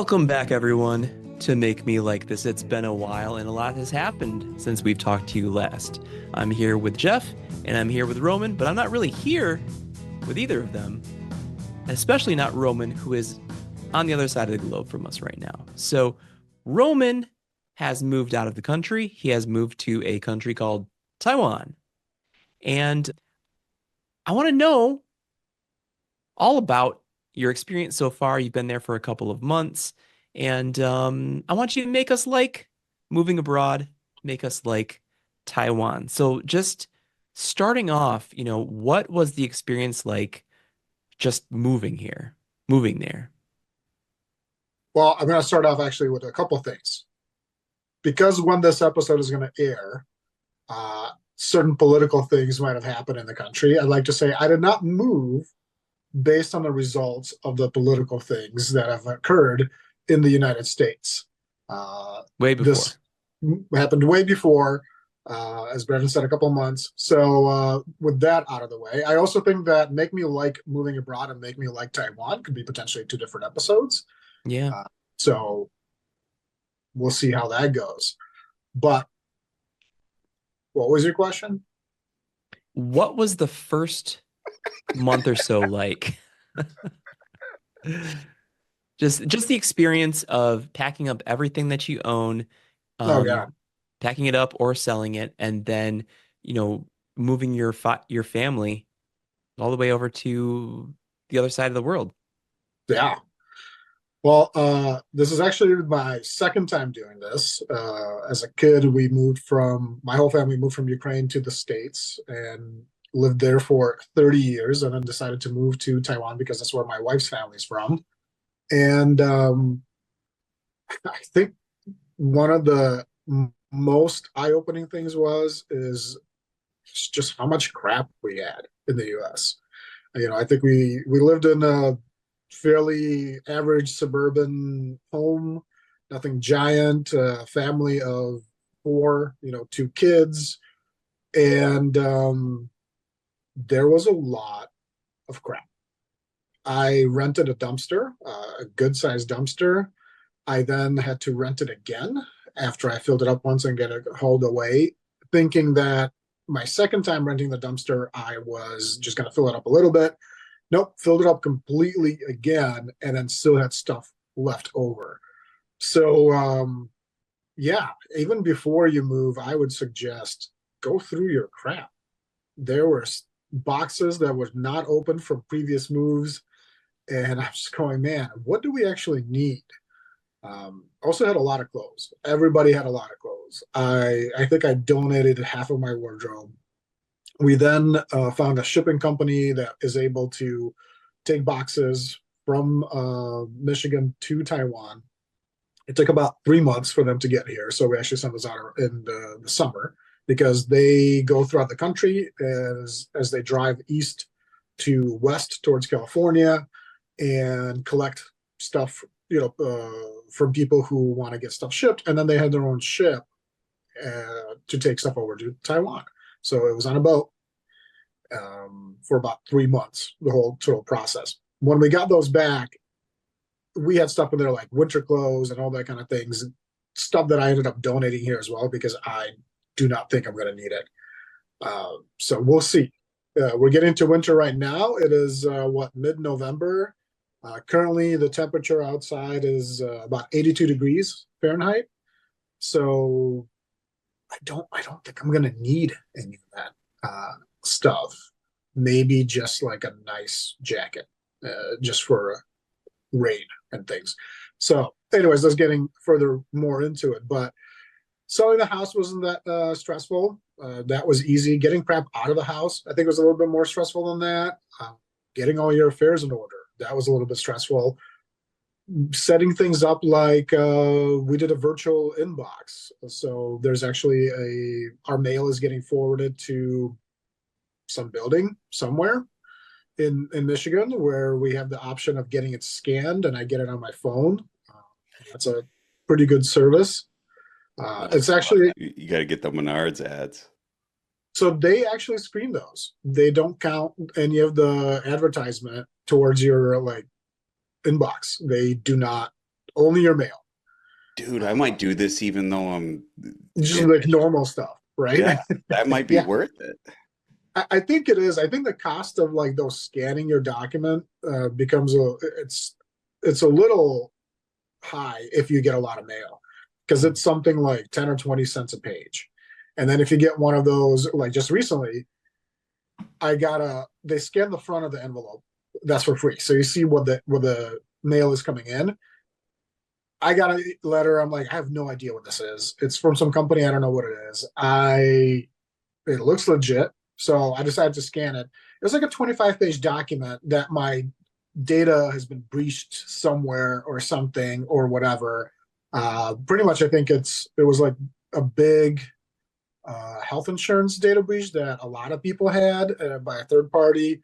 Welcome back, everyone, to Make Me Like This. It's been a while, and a lot has happened since we've talked to you last. I'm here with Jeff, and I'm here with Roman, but I'm not really here with either of them, especially not Roman, who is on the other side of the globe from us right now. So, Roman has moved out of the country. He has moved to a country called Taiwan. And I want to know all about your experience so far. You've been there for a couple of months, and I want you to make us like moving abroad, make us like Taiwan. So just starting off, what was the experience like just moving here, moving there? Well, I'm going to start off actually with a couple of things. Because when this episode is going to air, certain political things might have happened in the country. I'd like to say I did not move based on the results of the political things that have occurred in the United States. Way This before. happened way before, as Brendan said, a couple of months. So, with that out of the way, I also think that Make Me Like Moving Abroad and Make Me Like Taiwan could be potentially two different episodes. Yeah. Uh, so, we'll see how that goes. But what was your question? What was the first month or so like? Just the experience of packing up everything that you own, Oh, yeah. um, packing it up or selling it, and then, you know, moving your family all the way over to the other side of the world. Yeah. Well, this is actually my second time doing this. As a kid, my whole family moved from Ukraine to the States and lived there for 30 years and then decided to move to Taiwan because that's where my wife's family's from. And I think one of the most eye-opening things is just how much crap we had in the US. I think we lived in a fairly average suburban home, nothing giant, family of four, two kids, and there was a lot of crap. I rented a dumpster, a good sized dumpster. I then had to rent it again after I filled it up once and get it hauled away, thinking that my second time renting the dumpster, I was just going to fill it up a little bit. Nope, filled it up completely again, and then still had stuff left over. So, yeah, even before you move, I would suggest go through your crap. There were boxes that were not opened from previous moves, and I'm just going, man, what do we actually need? Also had a lot of clothes. Everybody had a lot of clothes. I think I donated half of my wardrobe. We then found a shipping company that is able to take boxes from Michigan to Taiwan. It took about 3 months for them to get here. So we actually sent those out in the summer because they go throughout the country as they drive east to west towards California and collect stuff, from people who want to get stuff shipped. And then they had their own ship to take stuff over to Taiwan. So it was on a boat for about 3 months, the whole total process. When we got those back, we had stuff in there like winter clothes and all that kind of things, stuff that I ended up donating here as well because I do not think I'm going to need it. So we'll see. We're getting to winter right now. It is mid-November. Currently, the temperature outside is about 82 degrees Fahrenheit. So I don't think I'm gonna need any of that stuff. Maybe just like a nice jacket, just for rain and things. So, anyways, that's getting further more into it. But selling the house wasn't that stressful. That was easy. Getting crap out of the house, I think, was a little bit more stressful than that. Getting all your affairs in order, that was a little bit stressful. Setting things up like we did a virtual inbox. So there's actually our mail is getting forwarded to some building somewhere in Michigan where we have the option of getting it scanned and I get it on my phone. That's a pretty good service. It's actually You got to get the Menards ads. So they actually screen those. They don't count any of the advertisement towards your like inbox. They do not only your mail. Dude, I might do this even though I'm Just it, like normal stuff, right? yeah, that might be Yeah, worth it. I think it is. I think the cost of like those scanning your document becomes it's a little high if you get a lot of mail because it's something like 10 or 20 cents a page. And then if you get one of those, like just recently, they scan the front of the envelope. That's for free. So you see what the mail is coming in. I got a letter. I'm like, I have no idea what this is. It's from some company. I don't know what it is. It looks legit. So I decided to scan it. It was like a 25-page document that my data has been breached somewhere or something or whatever. Pretty much, I think it was like a big health insurance data breach that a lot of people had by a third party.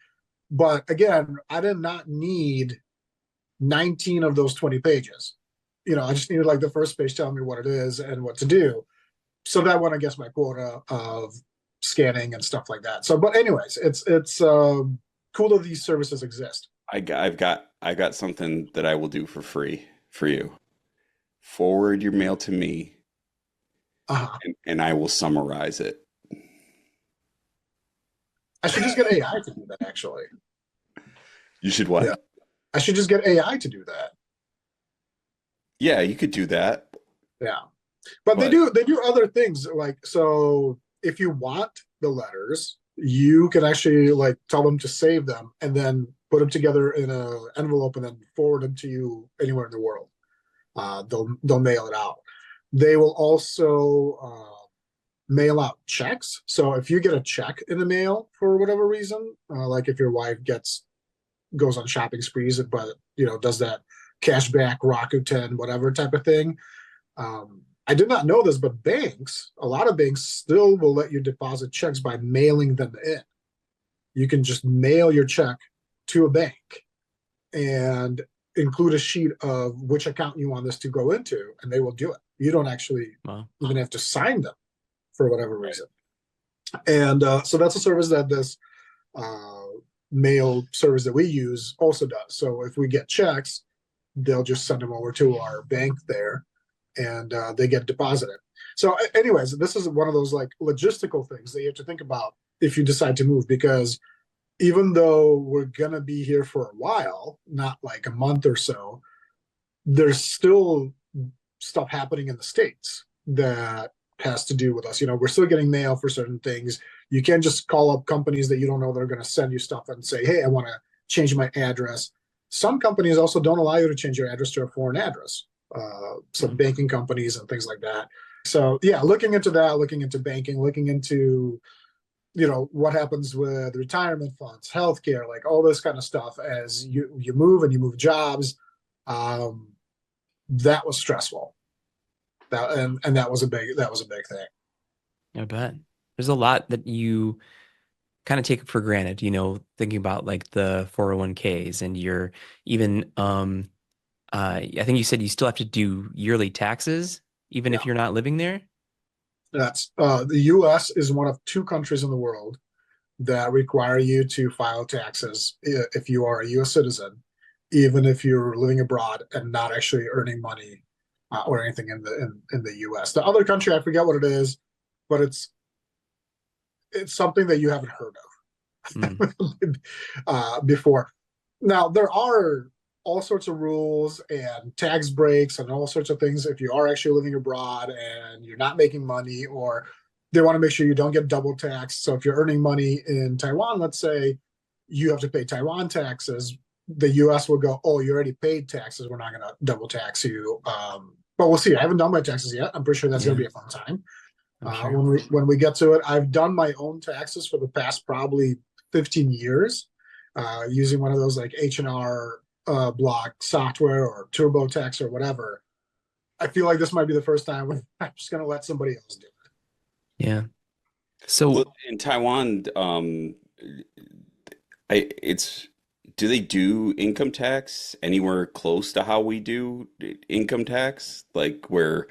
But again, I did not need 19 of those 20 pages. I just needed like the first page telling me what it is and what to do. So that went against my quota of scanning and stuff like that. So, but anyways, it's cool that these services exist. I've got something that I will do for free for you. Forward your mail to me, Uh-huh. and I will summarize it. I should just get AI to do that. Actually, You should yeah, what? I should just get AI to do that. Yeah, you could do that, Yeah, but they but do other things like so. If you want the letters, you can actually like tell them to save them and then put them together in an envelope and then forward them to you anywhere in the world. They'll mail it out. They will also mail out checks. So if you get a check in the mail for whatever reason, like if your wife goes on shopping sprees, but does that cashback Rakuten whatever type of thing. I did not know this, but a lot of banks still will let you deposit checks by mailing them in. You can just mail your check to a bank and include a sheet of which account you want this to go into, and they will do it. You don't actually Wow. even have to sign them for whatever reason. And so that's a service that this uh, mail service that we use also does. So if we get checks, they'll just send them over to our bank there and they get deposited. So anyways, this is one of those like logistical things that you have to think about if you decide to move, because even though we're going to be here for a while, not like a month or so, there's still stuff happening in the States that has to do with us. We're still getting mail for certain things. You can't just call up companies that you don't know that are going to send you stuff and say, hey, I want to change my address. Some companies also don't allow you to change your address to a foreign address. Some banking companies and things like that. So yeah, looking into that, looking into banking, looking into what happens with retirement funds, healthcare, like all this kind of stuff as you move and you move jobs. That was stressful. And that was a big thing. I bet. There's a lot that you kind of take for granted, thinking about like the 401ks and your even I think you said you still have to do yearly taxes even Yeah, if you're not living there. that's the U.S. is one of two countries in the world that require you to file taxes if you are a U.S. citizen, even if you're living abroad and not actually earning money or anything in the U.S. The other country, I forget what it is, but it's something that you haven't heard Mm. of before. Now there are all sorts of rules and tax breaks and all sorts of things if you are actually living abroad and you're not making money, or they want to make sure you don't get double taxed. So if you're earning money in Taiwan, let's say, you have to pay Taiwan taxes. The US will go, oh, you already paid taxes, we're not going to double tax you. But we'll see. I haven't done my taxes yet. I'm pretty sure that's going Yeah, to be a fun time I'm sure. when we get to it. I've done my own taxes for the past probably 15 years using one of those like H&R block software or TurboTax or whatever. I feel like this might be the first time when I'm just going to let somebody else do it. Yeah. So well, in Taiwan, it's do they do income tax anywhere close to how we do income tax? Like where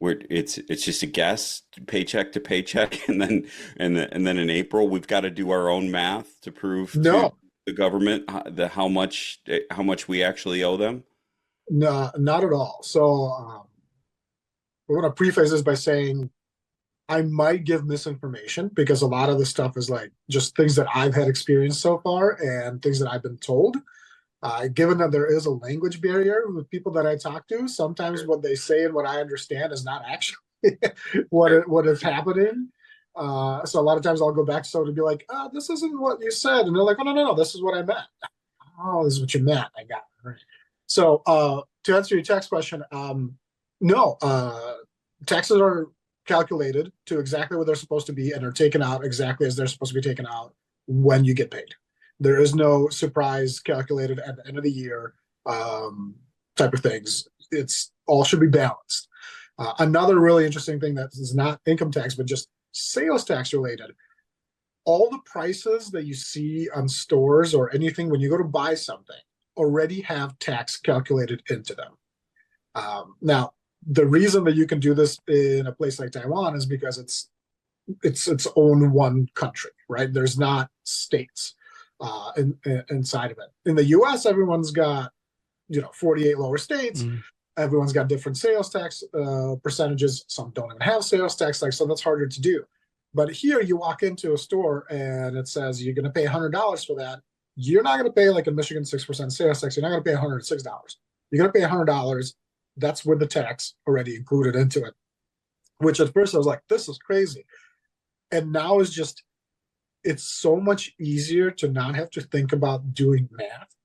it's just a guess, paycheck to paycheck, and then in April we've got to do our own math to prove to No, the government how much we actually owe them. No, not at all. So I want to preface this by saying I might give misinformation because a lot of this stuff is like just things that I've had experience so far and things that I've been told. Given that there is a language barrier with people that I talk to, sometimes what they say and what I understand is not actually what is happening. So a lot of times I'll go back to someone to be like, this isn't what you said. And they're like, oh, no, no, no, this is what I meant. Oh, this is what you meant. I got it. Right. So to answer your tax question, no, taxes are calculated to exactly what they're supposed to be and are taken out exactly as they're supposed to be taken out when you get paid. There is no surprise calculated at the end of the year type of things. It's all should be balanced. Another really interesting thing that is not income tax, but just sales tax related. All the prices that you see on stores or anything when you go to buy something already have tax calculated into them. Now, the reason that you can do this in a place like Taiwan is because it's its own one country, right? There's not states inside of it. In the U.S., everyone's got 48 lower states. Mm. Everyone's got different sales tax percentages. Some don't even have sales tax, so that's harder to do. But here, you walk into a store and it says you're going to pay $100 for that. You're not going to pay like a Michigan 6% sales tax. You're not going to pay $106. You're going to pay $100. That's with the tax already included into it. Which at first I was like, this is crazy. And now it's so much easier to not have to think about doing math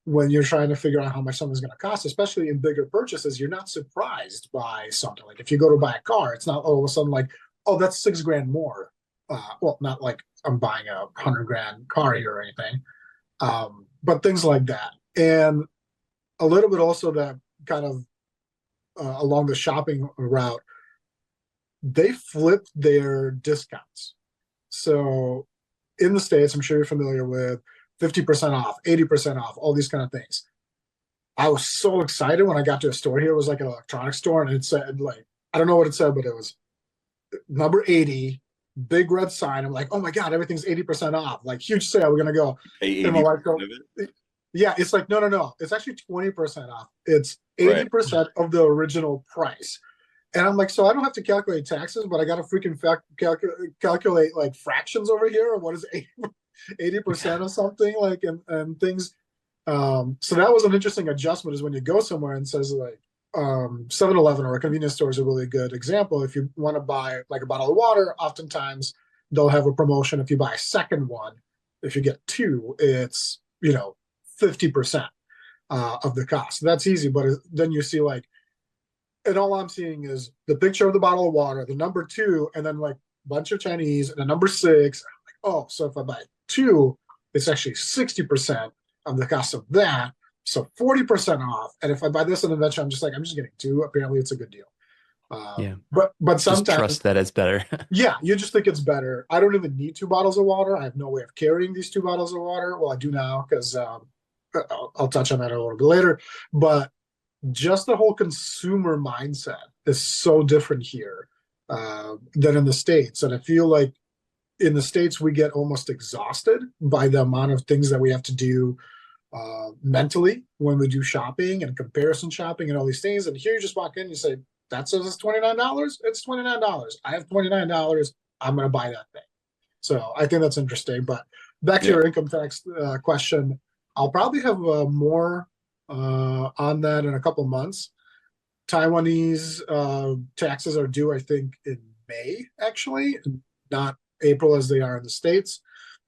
when you're trying to figure out how much something's going to cost, especially in bigger purchases. You're not surprised by something. Like if you go to buy a car, it's not all of a sudden like, oh, that's $6,000 more. Well, not like I'm buying a $100,000 car here or anything, but things like that. And a little bit also that kind of along the shopping route, they flipped their discounts. So in the States, I'm sure you're familiar with 50% off, 80% off, all these kind of things. I was so excited when I got to a store here. It was like an electronics store, and it said, like, I don't know what it said, but it was number 80, big red sign. I'm like, oh my God, everything's 80% off. Like, huge sale. We're going to go. Pay And my 80% wife goes, of it? yeah, it's like, no. It's actually 20% off. It's 80% Right. of the original price. And I'm like, so I don't have to calculate taxes, but I got to freaking calculate like fractions over here, or what is 80% of something like, and things. So that was an interesting adjustment is when you go somewhere and says like 7-Eleven or a convenience store is a really good example. If you want to buy like a bottle of water, oftentimes they'll have a promotion. If you buy a second one, if you get two, it's 50% of the cost. That's easy, but then you see like, and all I'm seeing is the picture of the bottle of water, the number 2, and then like a bunch of Chinese, and the number 6. I'm like, oh, so if I buy 2, it's actually 60% of the cost of that. So 40% off. And if I buy this in a venture, I'm just getting 2. Apparently, it's a good deal. Yeah. But Just sometimes, trust that it's better. yeah, you just think it's better. I don't even need 2 bottles of water. I have no way of carrying these 2 bottles of water. Well, I do now because I'll touch on that a little bit later. But just the whole consumer mindset is so different here than in the States. And I feel like in the States, we get almost exhausted by the amount of things that we have to do mentally when we do shopping and comparison shopping and all these things. And here you just walk in and you say, that says it's $29. It's $29. I have $29. I'm going to buy that thing. So I think that's interesting. But back to your income tax question, I'll probably have more on that in a couple months. Taiwanese taxes are due, I think, in May, actually, not April as they are in the States.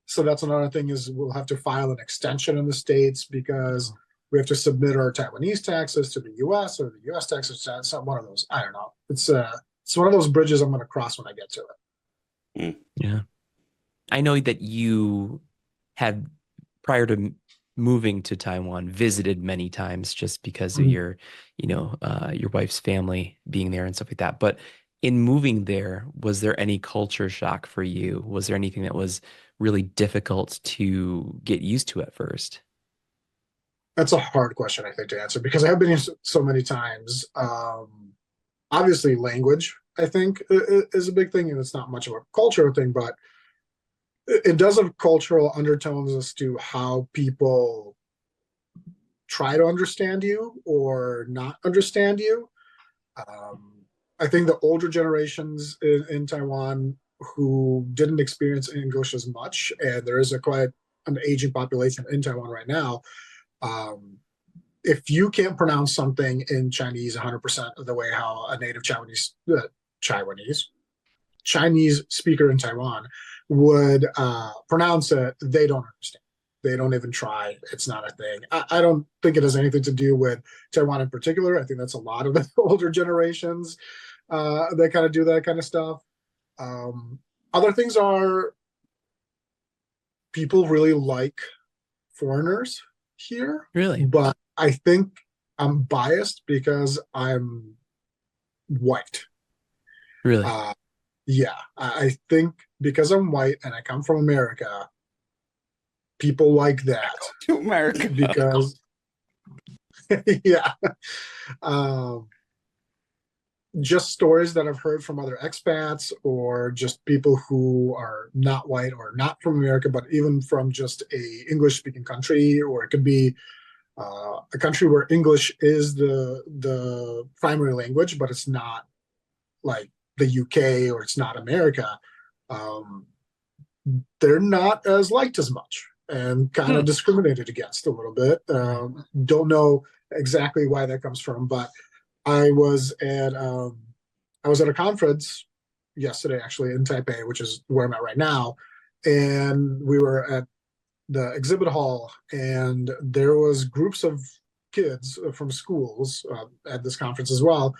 So that's another thing is we'll have to file an extension in the States because we have to submit our Taiwanese taxes to the U.S. or the U.S. taxes to some one of those. I don't know. It's one of those bridges I'm going to cross when I get to it. Yeah. I know that you had, prior to moving to Taiwan, visited many times just because of your wife's family being there and stuff like that. But in moving there, was there any culture shock for you? Was there anything that was really difficult to get used to at first? That's a hard question, I think, to answer because I have been here so many times. Obviously, language, I think, is a big thing, and it's not much of a cultural thing, but it does have cultural undertones as to how people try to understand you or not understand you. I think the older generations in Taiwan who didn't experience English as much, and there is a quite an aging population in Taiwan right now. If you can't pronounce something in Chinese 100% of the way how a native Chinese speaker in Taiwan would pronounce it, they don't understand. They don't even try. It's not a thing. I don't think it has anything to do with Taiwan in particular. I think that's a lot of the older generations that kind of do that kind of stuff. Other things are people really like foreigners here. Really? But I think I'm biased because I'm white. Really? Yeah, I think because I'm white and I come from America, people like that. To America. Because, yeah. Just stories that I've heard from other expats or just people who are not white or not from America, but even from just a English speaking country, or it could be a country where English is the primary language, but it's not like the UK or it's not America. They're not as liked as much and kind of discriminated against a little bit. Don't know exactly why that comes from, but I was at a conference yesterday, actually in Taipei, which is where I'm at right now, and we were at the exhibit hall, and there was groups of kids from schools at this conference as well.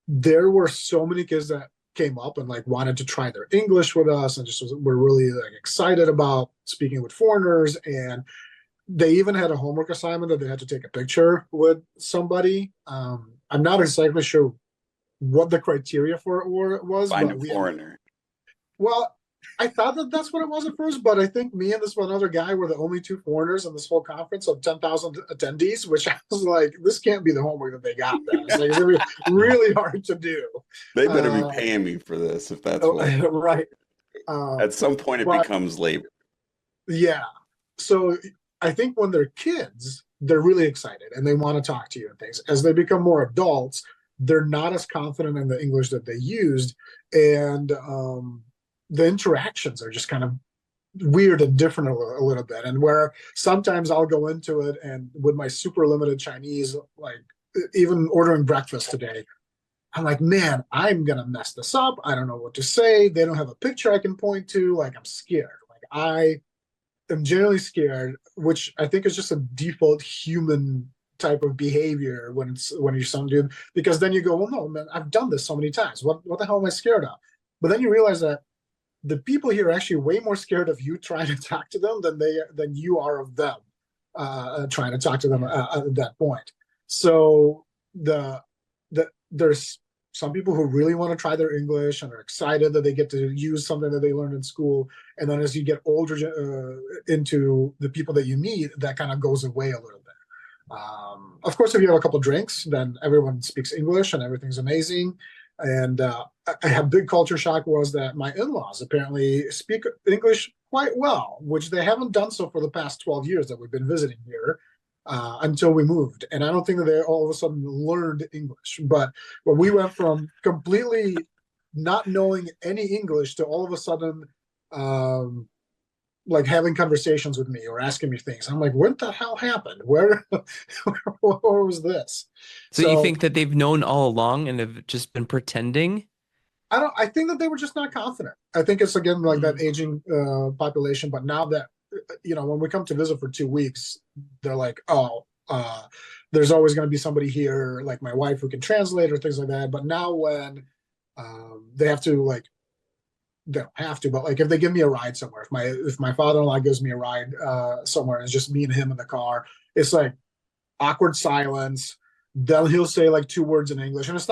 There were so many kids that came up and like wanted to try their English with us, and just were really like excited about speaking with foreigners. And they even had a homework assignment that they had to take a picture with somebody. I'm not exactly sure what the criteria for it was. Find but a foreigner. Well, I thought that that's what it was at first, but I think me and this one other guy were the only two foreigners in this whole conference of 10,000 attendees, which I was like, this can't be the homework that they got. Then. It's like, it's going to be really hard to do. They better be paying me for this if that's what. Right. At some point, it becomes labor. Yeah. So I think when they're kids, they're really excited and they want to talk to you and things. As they become more adults, they're not as confident in the English that they used. And the interactions are just kind of weird and different a little bit. And where sometimes I'll go into it and with my super limited Chinese, like even ordering breakfast today, I'm like, man, I'm going to mess this up. I don't know what to say. They don't have a picture I can point to. Like, I'm scared. Like, I am generally scared, which I think is just a default human type of behavior when you're some dude, because then you go, well, no, man, I've done this so many times. What the hell am I scared of? But then you realize that the people here are actually way more scared of you trying to talk to them than you are of them trying to talk to them at that point. So there's some people who really want to try their English and are excited that they get to use something that they learned in school. And then as you get older into the people that you meet, that kind of goes away a little bit. Of course, if you have a couple drinks, then everyone speaks English and everything's amazing. And I have big culture shock was that my in-laws apparently speak English quite well, which they haven't done so for the past 12 years that we've been visiting here until we moved. And I don't think that they all of a sudden learned English. But when we went from completely not knowing any English to all of a sudden like having conversations with me or asking me things. I'm like, what the hell happened? Where was this? So you think that they've known all along and have just been pretending? I think that they were just not confident. I think it's again like that aging population. But now that, when we come to visit for 2 weeks, they're like, there's always going to be somebody here, like my wife who can translate or things like that. But now when they have to they don't have to, but like if they give me a ride somewhere, if my father-in-law gives me a ride somewhere and it's just me and him in the car, it's like awkward silence. Then he'll say like 2 words in English, and it's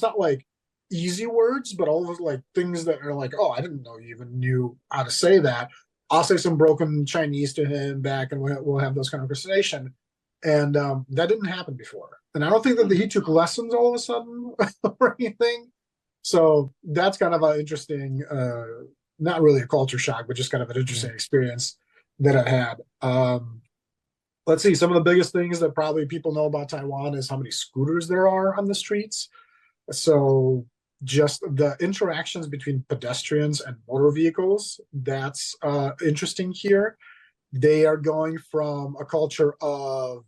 not like easy words, but all of like things that are like, oh, I didn't know you even knew how to say that. I'll say some broken Chinese to him back, and we'll have those kind of conversation. And that didn't happen before. And I don't think that he took lessons all of a sudden or anything. So that's kind of an interesting, not really a culture shock, but just kind of an interesting experience that I had. let's see, some of the biggest things that probably people know about Taiwan is how many scooters there are on the streets. So just the interactions between pedestrians and motor vehicles, that's interesting here. They are going from a culture of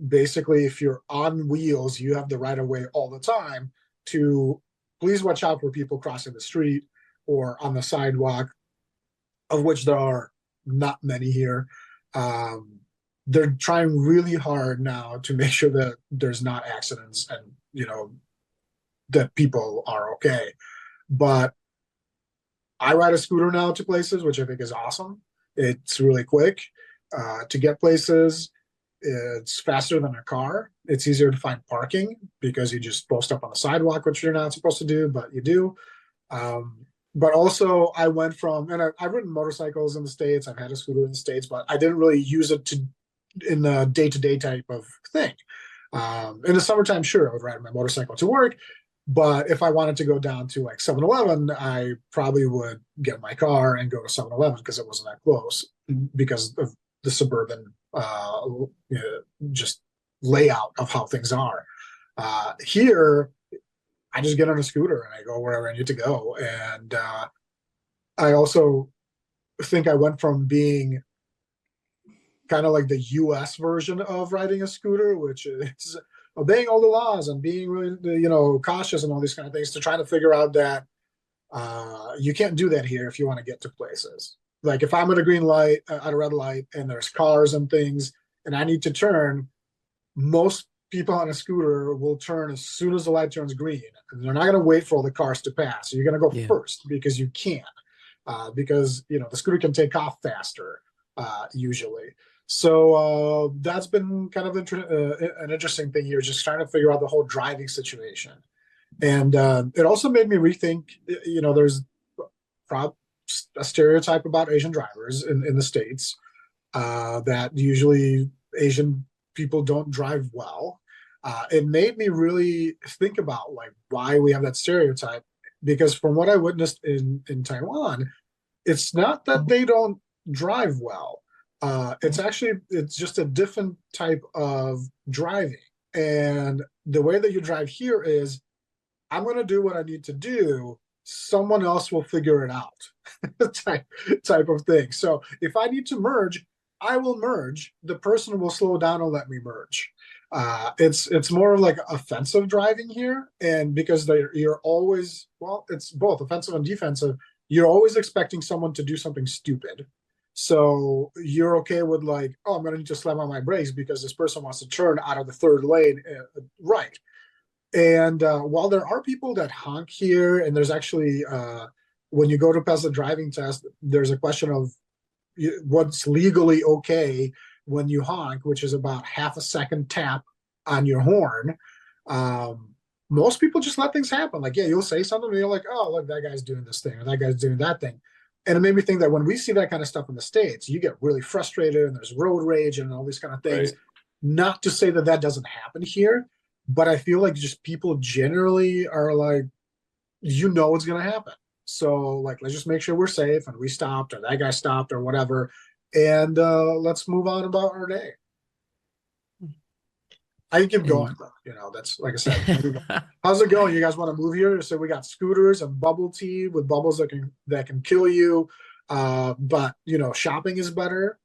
basically, if you're on wheels, you have the right of way all the time, to please watch out for people crossing the street or on the sidewalk, of which there are not many here. Um, they're trying really hard now to make sure that there's not accidents and, that people are okay. But I ride a scooter now to places, which I think is awesome. It's really quick to get places. It's faster than a car. It's easier to find parking because you just post up on the sidewalk, which you're not supposed to do, but you do. But also, I went from, and I've ridden motorcycles in the States. I've had a scooter in the States, but I didn't really use it in the day-to-day type of thing. In the summertime, sure, I would ride my motorcycle to work. But if I wanted to go down to like 7-Eleven, I probably would get my car and go to 7-Eleven because it wasn't that close because of the suburban just layout of how things are. Here, I just get on a scooter and I go wherever I need to go. And I also think I went from being kind of like the US version of riding a scooter, which is obeying all the laws and being really, cautious and all these kind of things, to trying to figure out that you can't do that here if you want to get to places. Like if I'm at a green light, at a red light, and there's cars and things, and I need to turn, most people on a scooter will turn as soon as the light turns green. And they're not going to wait for all the cars to pass. So you're going to go first because you can, because the scooter can take off faster usually. So that's been kind of an interesting thing here, just trying to figure out the whole driving situation. And it also made me rethink, there's a stereotype about Asian drivers in the States that usually Asian people don't drive well. It made me really think about like why we have that stereotype, because from what I witnessed in Taiwan, it's not that they don't drive well. It's just a different type of driving. And the way that you drive here is, I'm going to do what I need to do. Someone else will figure it out type of thing. So if I need to merge, I will merge. The person will slow down and let me merge. It's more like offensive driving here. And because you're always, well, it's both offensive and defensive. You're always expecting someone to do something stupid. So you're okay with like, oh, I'm going to need to slam on my brakes because this person wants to turn out of the third lane right. And while there are people that honk here, and there's actually, when you go to pass the driving test, there's a question of what's legally okay when you honk, which is about half a second tap on your horn. Most people just let things happen. Like, yeah, you'll say something and you're like, oh, look, that guy's doing this thing or that guy's doing that thing. And it made me think that when we see that kind of stuff in the States, you get really frustrated and there's road rage and all these kind of things. Right. Not to say that that doesn't happen here, but I feel like just people generally are like, what's going to happen. So like, let's just make sure we're safe and we stopped or that guy stopped or whatever. And let's move on about our day. I can keep going, but that's like I said. How's it going? You guys want to move here? So we got scooters and bubble tea with bubbles that can kill you. But shopping is better.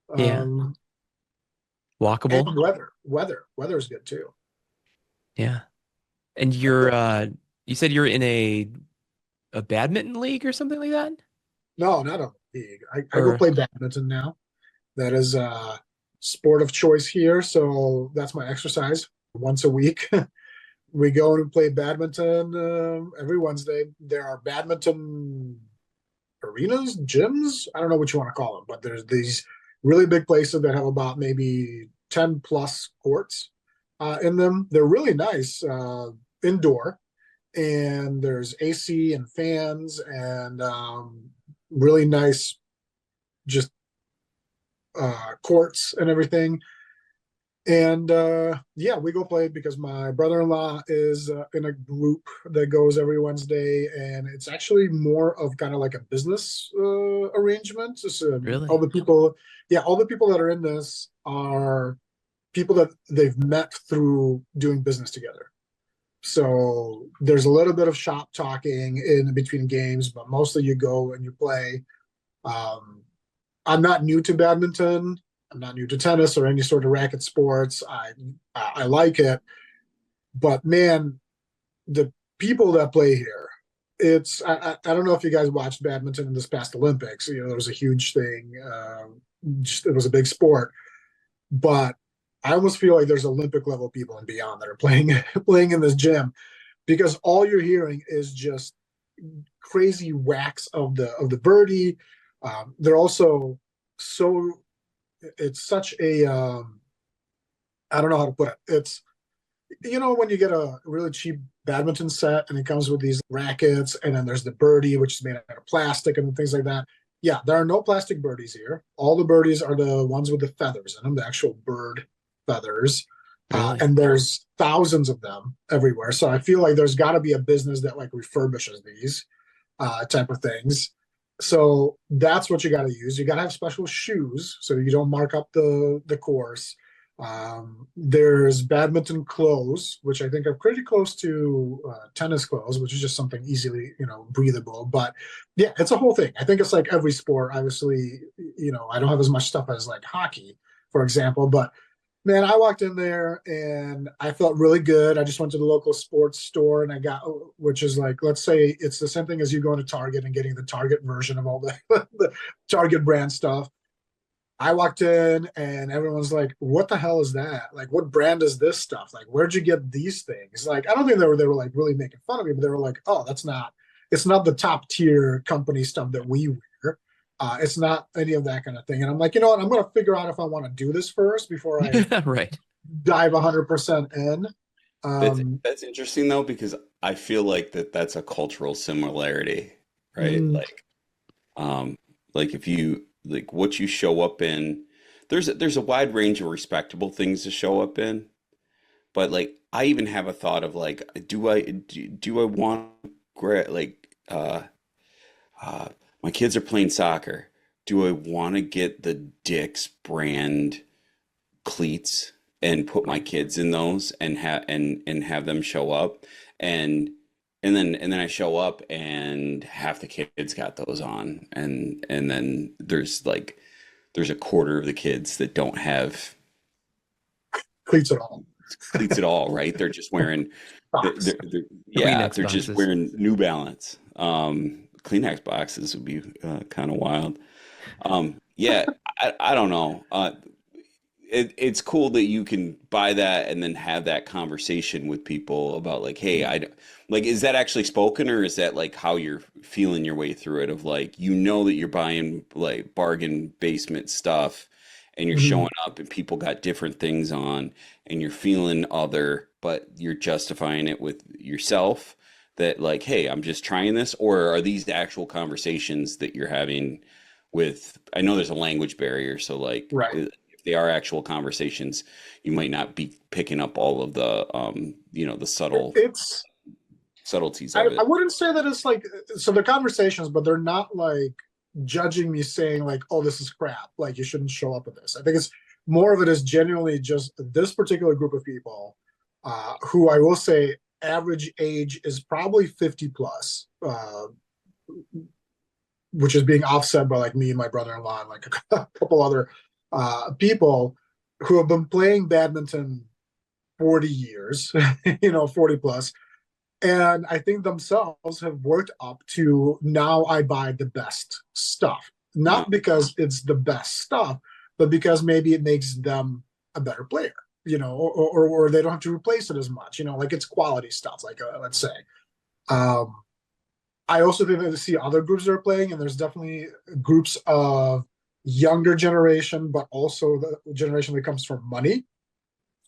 Walkable. And weather is good too. Yeah. And you said you're in a badminton league or something like that? No, not a league. I go play badminton now. That is a sport of choice here. So that's my exercise once a week. We go and play badminton every Wednesday. There are badminton arenas, gyms. I don't know what you want to call them, but there's these really big places that have about maybe 10 plus courts in them. They're really nice indoor. And there's AC and fans and really nice just courts and everything. And yeah, we go play because my brother-in-law is in a group that goes every Wednesday, and it's actually more of kind of like a business arrangement. So, all Really? the people, yeah, all the people that are in this are people that they've met through doing business together. So there's a little bit of shop talking in between games, but mostly you go and you play. Um, I'm not new to badminton. I'm not new to tennis or any sort of racket sports. I like it, but man, the people that play here, I don't know if you guys watched badminton in this past Olympics. You know, there was a huge thing. Just, it was a big sport, but I almost feel like there's Olympic level people and beyond that are playing playing in this gym because all you're hearing is just crazy whacks of the birdie. They're also so it's such a I don't know how to put it. It's you know when you get a really cheap badminton set and it comes with these rackets and then there's the birdie which is made out of plastic and things like that. Yeah, there are no plastic birdies here. All the birdies are the ones with the feathers in them, the actual bird feathers. Really? And there's thousands of them everywhere. So I feel like there's got to be a business that like refurbishes these type of things. So that's what you got to use. You got to have special shoes so you don't mark up the course. There's badminton clothes, which I think are pretty close to tennis clothes, which is just something easily, breathable. But yeah, it's a whole thing. I think it's like every sport. Obviously, I don't have as much stuff as like hockey, for example, but man, I walked in there and I felt really good. I just went to the local sports store and I got, which is like, let's say it's the same thing as you going to Target and getting the Target version of all the, the Target brand stuff. I walked in and everyone's like, "What the hell is that? Like, what brand is this stuff? Like, where'd you get these things?" Like, I don't think they were like really making fun of me, but they were like, "Oh, it's not the top tier company stuff that we wear. It's not any of that kind of thing." And I'm like, you know what? I'm going to figure out if I want to do this first before I Right. dive 100% in. That's interesting though, because I feel like that's a cultural similarity, right? mm, Um, like if you like what you show up in, there's a wide range of respectable things to show up in, but like I even have a thought of like, do I want like uh my kids are playing soccer. Do I want to get the Dick's brand cleats and put my kids in those and have them show up and and then I show up and half the kids got those on and then there's a quarter of the kids that don't have cleats at all. cleats at all, right? They're just wearing Box. yeah, Kleenex they're just boxes. wearing New Balance. Kleenex boxes would be kind of wild. Yeah, I don't know. It's cool that you can buy that and then have that conversation with people about like, hey, like, is that actually spoken or is that like how you're feeling your way through it? Of like, that you're buying like bargain basement stuff and you're Mhm. showing up and people got different things on and you're feeling other, but you're justifying it with yourself that like, hey, I'm just trying this, or are these the actual conversations that you're having with, I know there's a language barrier, so like Right. if they are actual conversations, you might not be picking up all of the the It's subtleties of I it. wouldn't say that it's like so they're conversations, but they're not like judging me saying like, "Oh, this is crap. Like you shouldn't show up with this." I think it's more of it is genuinely just this particular group of people, who I will say average age is probably 50 plus, which is being offset by like me and my brother-in-law and like a couple other people who have been playing badminton 40 years, 40 plus, and I think themselves have worked up to now I buy the best stuff. Uh, Not because it's the best stuff, but because maybe it makes them a better player, or they don't have to replace it as much, like it's quality stuff, like let's say. Um, I also think that I see other groups that are playing, and there's definitely groups of younger generation, but also the generation that comes from money,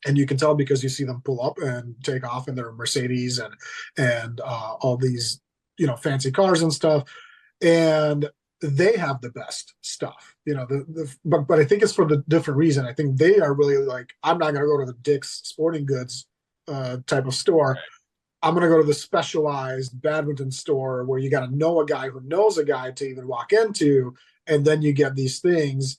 and you can tell because you see them pull up and take off in their Mercedes and all these fancy cars and stuff. And they have the best stuff. But I think it's for the different reason. I think they are really like, I'm not going to go to the Dick's Sporting Goods type of store. I'm going to go to the specialized badminton store where you got to know a guy who knows a guy to even walk into, and then you get these things.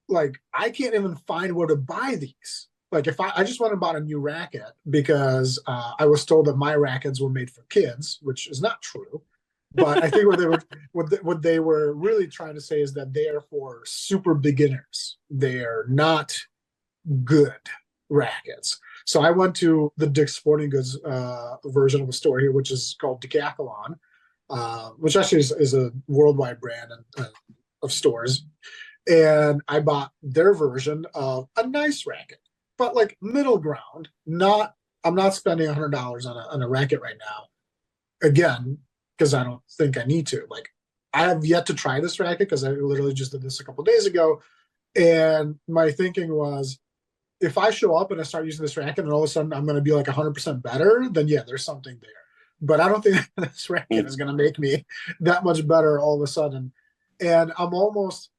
Like, I can't even find where to buy these. Like, if I just went and bought a new racket because I was told that my rackets were made for kids, which is not true. But I think what they were really trying to say is that they are for super beginners. They are not good rackets. So I went to the Dick's Sporting Goods version of the store here, which is called Decathlon, which actually is a worldwide brand of stores. And I bought their version of a nice racket, but like middle ground. I'm not spending $100 on a racket right now. Again, because I don't think I need to. Like, I have yet to try this racket because I literally just did this a couple days ago. And my thinking was, if I show up and I start using this racket and all of a sudden I'm going to be like 100% better, then yeah, there's something there. But I don't think this racket is going to make me that much better all of a sudden. And I'm almost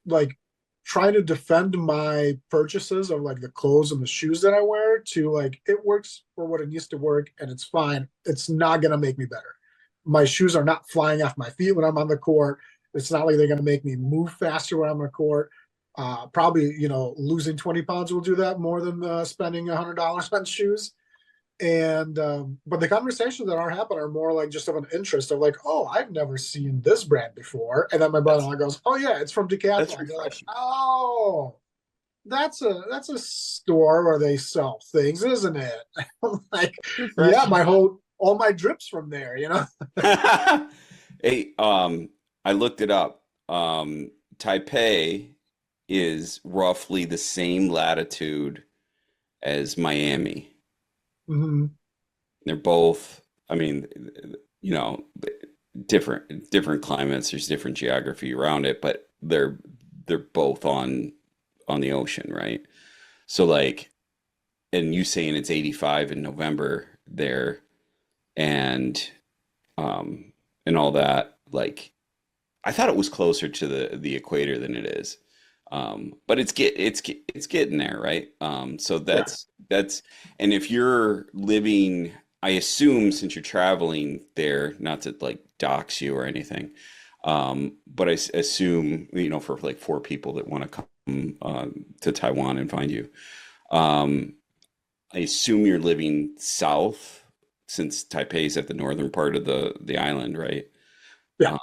like trying to defend my purchases of like the clothes and the shoes that I wear to like, it works for what it needs to work and it's fine. It's not going to make me better. My shoes are not flying off my feet when I'm on the court. It's not like they're going to make me move faster when I'm on the court. Probably, losing 20 pounds will do that more than spending $100 on shoes. And but the conversations that are happening are more like just of an interest of like, oh, I've never seen this brand before. And then my brother-in-law goes, oh yeah, it's from Decathlon. You're like, oh, that's a store where they sell things, isn't it? Like, yeah, all my drips from there, Hey, I looked it up. Taipei is roughly the same latitude as Miami. Mm-hmm. They're both, I mean, different climates. There's different geography around it, but they're both on the ocean, right? So like, and you saying it's 85 in November there, and all that. Like, I thought it was closer to the equator than it is. But it's getting there, right? So that's and if you're living, I assume since you're traveling there, not to like dox you or anything, but assume for like 4 people that want to come to Taiwan and find you, I assume you're living south since Taipei is at the northern part of the island, right? Yeah.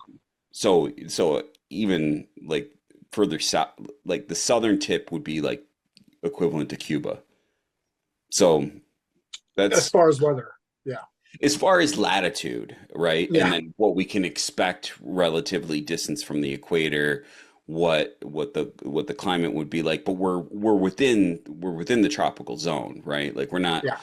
So even like further south, like the southern tip would be like equivalent to Cuba. So that's as far as weather. Yeah. As far as latitude, right? Yeah. And then what we can expect relatively distance from the equator, what the climate would be like, but we're within the tropical zone, right? Like we're not Yeah.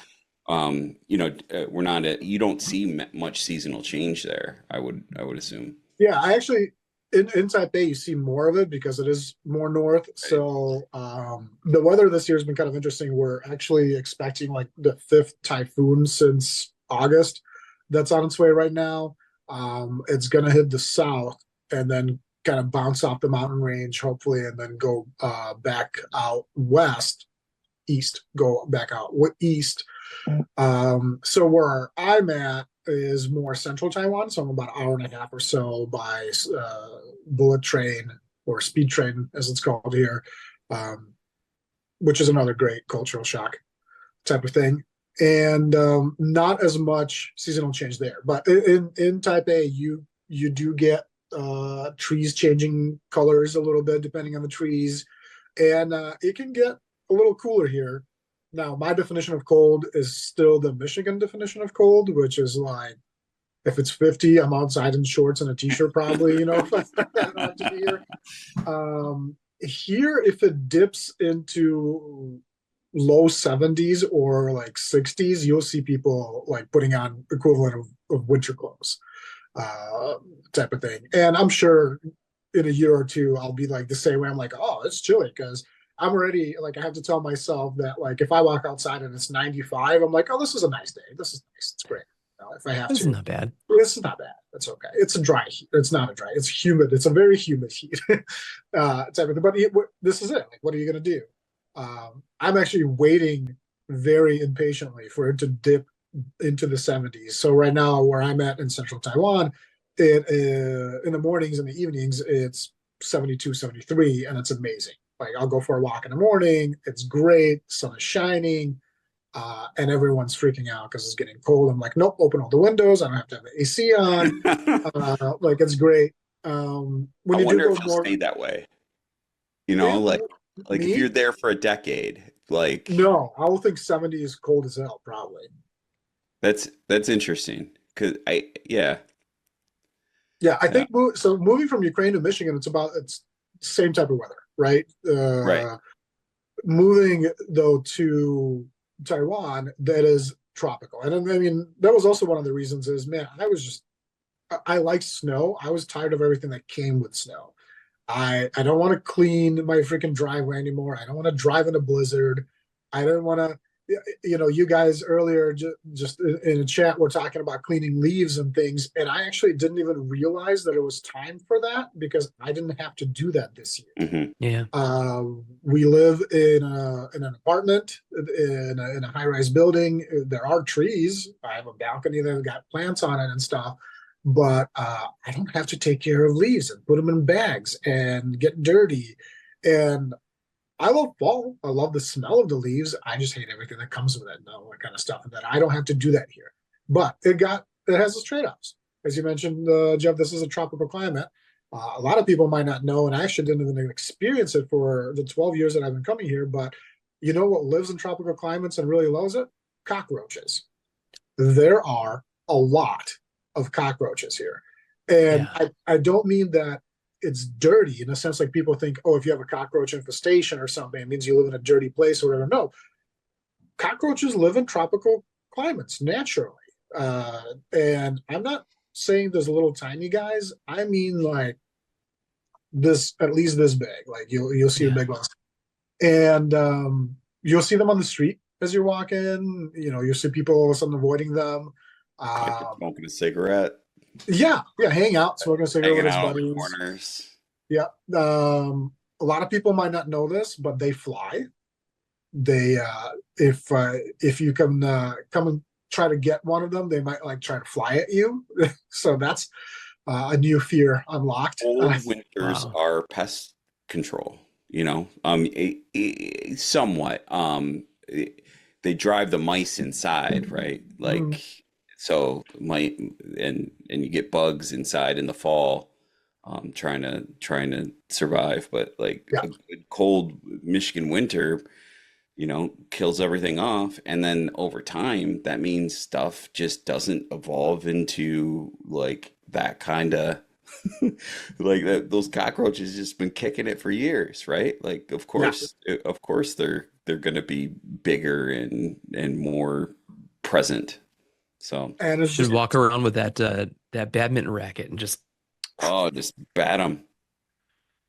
we're not you don't see much seasonal change there, I would assume. Yeah, I actually in Taipei you see more of it because it is more north. So the weather this year has been kind of interesting. We're actually expecting like the 5th typhoon since August that's on its way right now. It's gonna hit the south and then kind of bounce off the mountain range, hopefully, and then go back out west, east, go back out east. So where I'm at is more central Taiwan, so I'm about an hour and a half or so by bullet train or speed train, as it's called here, which is another great cultural shock type of thing. And not as much seasonal change there, but in Taipei, you do get trees changing colors a little bit depending on the trees, and it can get a little cooler here. Now, my definition of cold is still the Michigan definition of cold, which is like, if it's 50, I'm outside in shorts and a t-shirt probably, if I don't have to be here. Here, if it dips into low 70s or like 60s, you'll see people like putting on equivalent of winter clothes type of thing. And I'm sure in a year or two, I'll be like the same way. I'm like, oh, it's chilly because I'm already like, I have to tell myself that like if I walk outside and it's 95, I'm like, oh, this is a nice day. This is nice. It's great. If I have This to. is not bad. This is not bad. It's okay. It's a dry heat. It's not a dry. It's humid. It's a very humid heat. Type of thing. But this is it. Like, what are you gonna do? I'm actually waiting very impatiently for it to dip into the 70s. So right now, where I'm at in central Taiwan, it in the mornings and the evenings, it's 72, 73, and it's amazing. Like I'll go for a walk in the morning. It's great. Sun is shining. And everyone's freaking out because it's getting cold. I'm like, nope, open all the windows. I don't have to have the AC on. Like it's great. When I you do wonder go if it'll more, stay that way. You know, yeah, like if you're me, there for a decade, like no, I will think 70 is cold as hell, probably. that's interesting. Cause yeah, Yeah, I yeah, think so. Moving from Ukraine to Michigan, it's same type of weather, right? right. Moving though to Taiwan, that is tropical, and I mean that was also one of the reasons. Is man, I like snow. I was tired of everything that came with snow. I don't want to clean my freaking driveway anymore. I don't want to drive in a blizzard. I don't want to, you guys earlier just in a chat were talking about cleaning leaves and things, and I actually didn't even realize that it was time for that because I didn't have to do that this year. Hmm. Yeah. We live in an apartment in a high rise building. There are trees. I have a balcony that got plants on it and stuff, but I don't have to take care of leaves and put them in bags and get dirty. And I love fall. I love the smell of the leaves. I just hate everything that comes with it and all that kind of stuff. And that I don't have to do that here. But it has its trade-offs. As you mentioned, Jeff, this is a tropical climate. A lot of people might not know, and I actually didn't even experience it for the 12 years that I've been coming here. But you know what lives in tropical climates and really loves it? Cockroaches. There are a lot of cockroaches here. And Yeah. I don't mean that it's dirty in a sense like people think, oh, if you have a cockroach infestation or something, it means you live in a dirty place or whatever. No, cockroaches live in tropical climates naturally. And I'm not saying there's little tiny guys. I mean like this, at least this big. Like you'll see the Yeah. big ones. And you'll see them on the street as you're walking. You'll see people all of a sudden avoiding them. Like you're Um, smoking a cigarette, yeah, hang out, smoking a cigarette with hanging his out on the buddies. corners. Yeah. A lot of people might not know this, but they fly. They if you can come and try to get one of them, they might like try to fly at you. So that's a new fear unlocked. Cold winters Wow. are pest control, somewhat. They drive the mice inside, right? Mhm. Like so might and you get bugs inside in the fall, trying to survive. But like Yeah, a good cold Michigan winter, kills everything off. And then over time, that means stuff just doesn't evolve into like that kind of like those cockroaches just been kicking it for years, right? Like yeah, of course they're gonna be bigger and more present. So, and it's Should just walk around with that badminton racket and just oh, just bat them.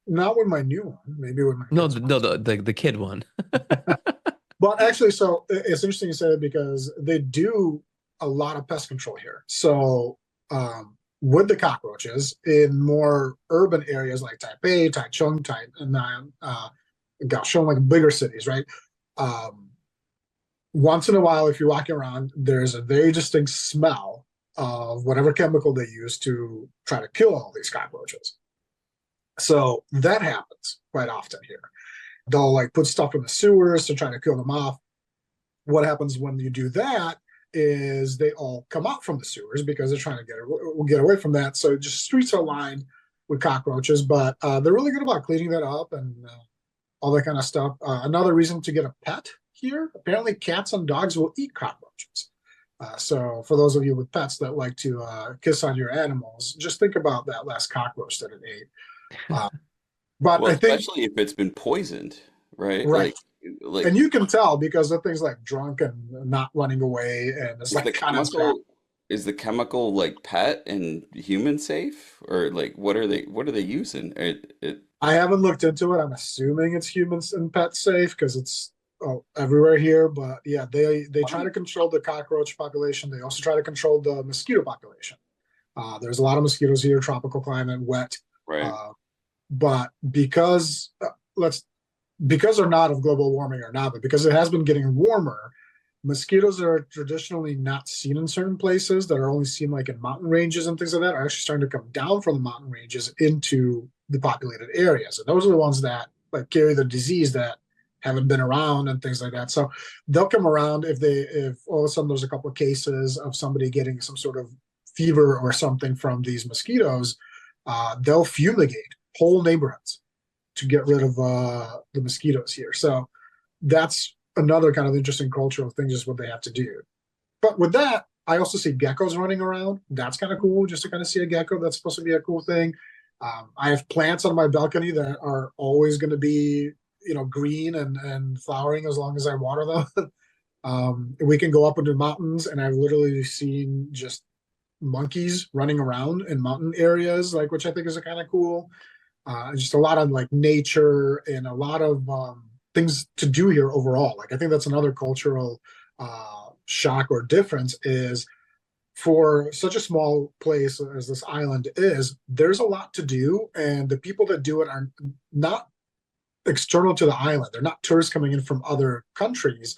not with my new one. Maybe with my no, kids' one. no, the kid one. But actually, so it's interesting you say that because they do a lot of pest control here. So with the cockroaches in more urban areas like Taipei, Taichung, Kaohsiung, like bigger cities, right? Um, Once in a while, if you're walking around, there's a very distinct smell of whatever chemical they use to try to kill all these cockroaches. So that happens quite often here. They'll like put stuff in the sewers to try to kill them off. What happens when you do that is they all come out from the sewers because they're trying to get away from that. So just streets are lined with cockroaches, but they're really good about cleaning that up and all that kind of stuff. Another reason to get a pet here, apparently cats and dogs will eat cockroaches. So for those of you with pets that like to kiss on your animals, just think about that last cockroach that it ate. Uh, but Well, I think, especially if it's been poisoned, right? right. Like And you can tell because the thing's like drunk and not running away, and it's is like the on its back. chemical like pet and human safe, or like what are they using? I haven't looked into it. I'm assuming it's humans and pets safe because it's everywhere here. But yeah, they try to control the cockroach population. They also try to control the mosquito population. There's a lot of mosquitoes here, tropical climate, wet. Right. But because they're not of global warming or not, but because it has been getting warmer, mosquitoes that are traditionally not seen in certain places, that are only seen like in mountain ranges and things like that, are actually starting to come down from the mountain ranges into the populated areas. And those are the ones that like carry the disease that haven't been around and things like that. So they'll come around if all of a sudden there's a couple of cases of somebody getting some sort of fever or something from these mosquitoes, they'll fumigate whole neighborhoods to get rid of the mosquitoes here. So that's another kind of interesting cultural thing, just what they have to do. But with that, I also see geckos running around. That's kind of cool, just to kind of see a gecko. That's supposed to be a cool thing. I have plants on my balcony that are always going to be, green and flowering as long as I water them. We can go up into mountains, and I've literally seen just monkeys running around in mountain areas, like, which I think is kind of cool. Just a lot of like nature and a lot of things to do here overall. Like I think that's another cultural shock or difference is for such a small place as this island is, there's a lot to do, and the people that do it are not external to the island. They're not tourists coming in from other countries.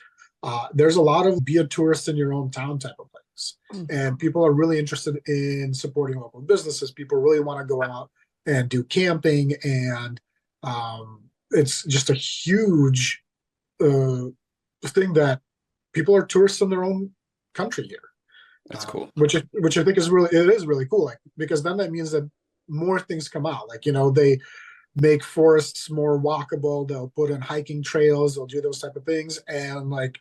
There's a lot of be a tourist in your own town type of place. And people are really interested in supporting local businesses. People really want to go out and do camping, and it's just a huge thing that people are tourists in their own country here. That's cool. Which I think is really cool. Like, because then that means that more things come out. Like, they make forests more walkable. They'll put in hiking trails. They'll do those type of things, and like,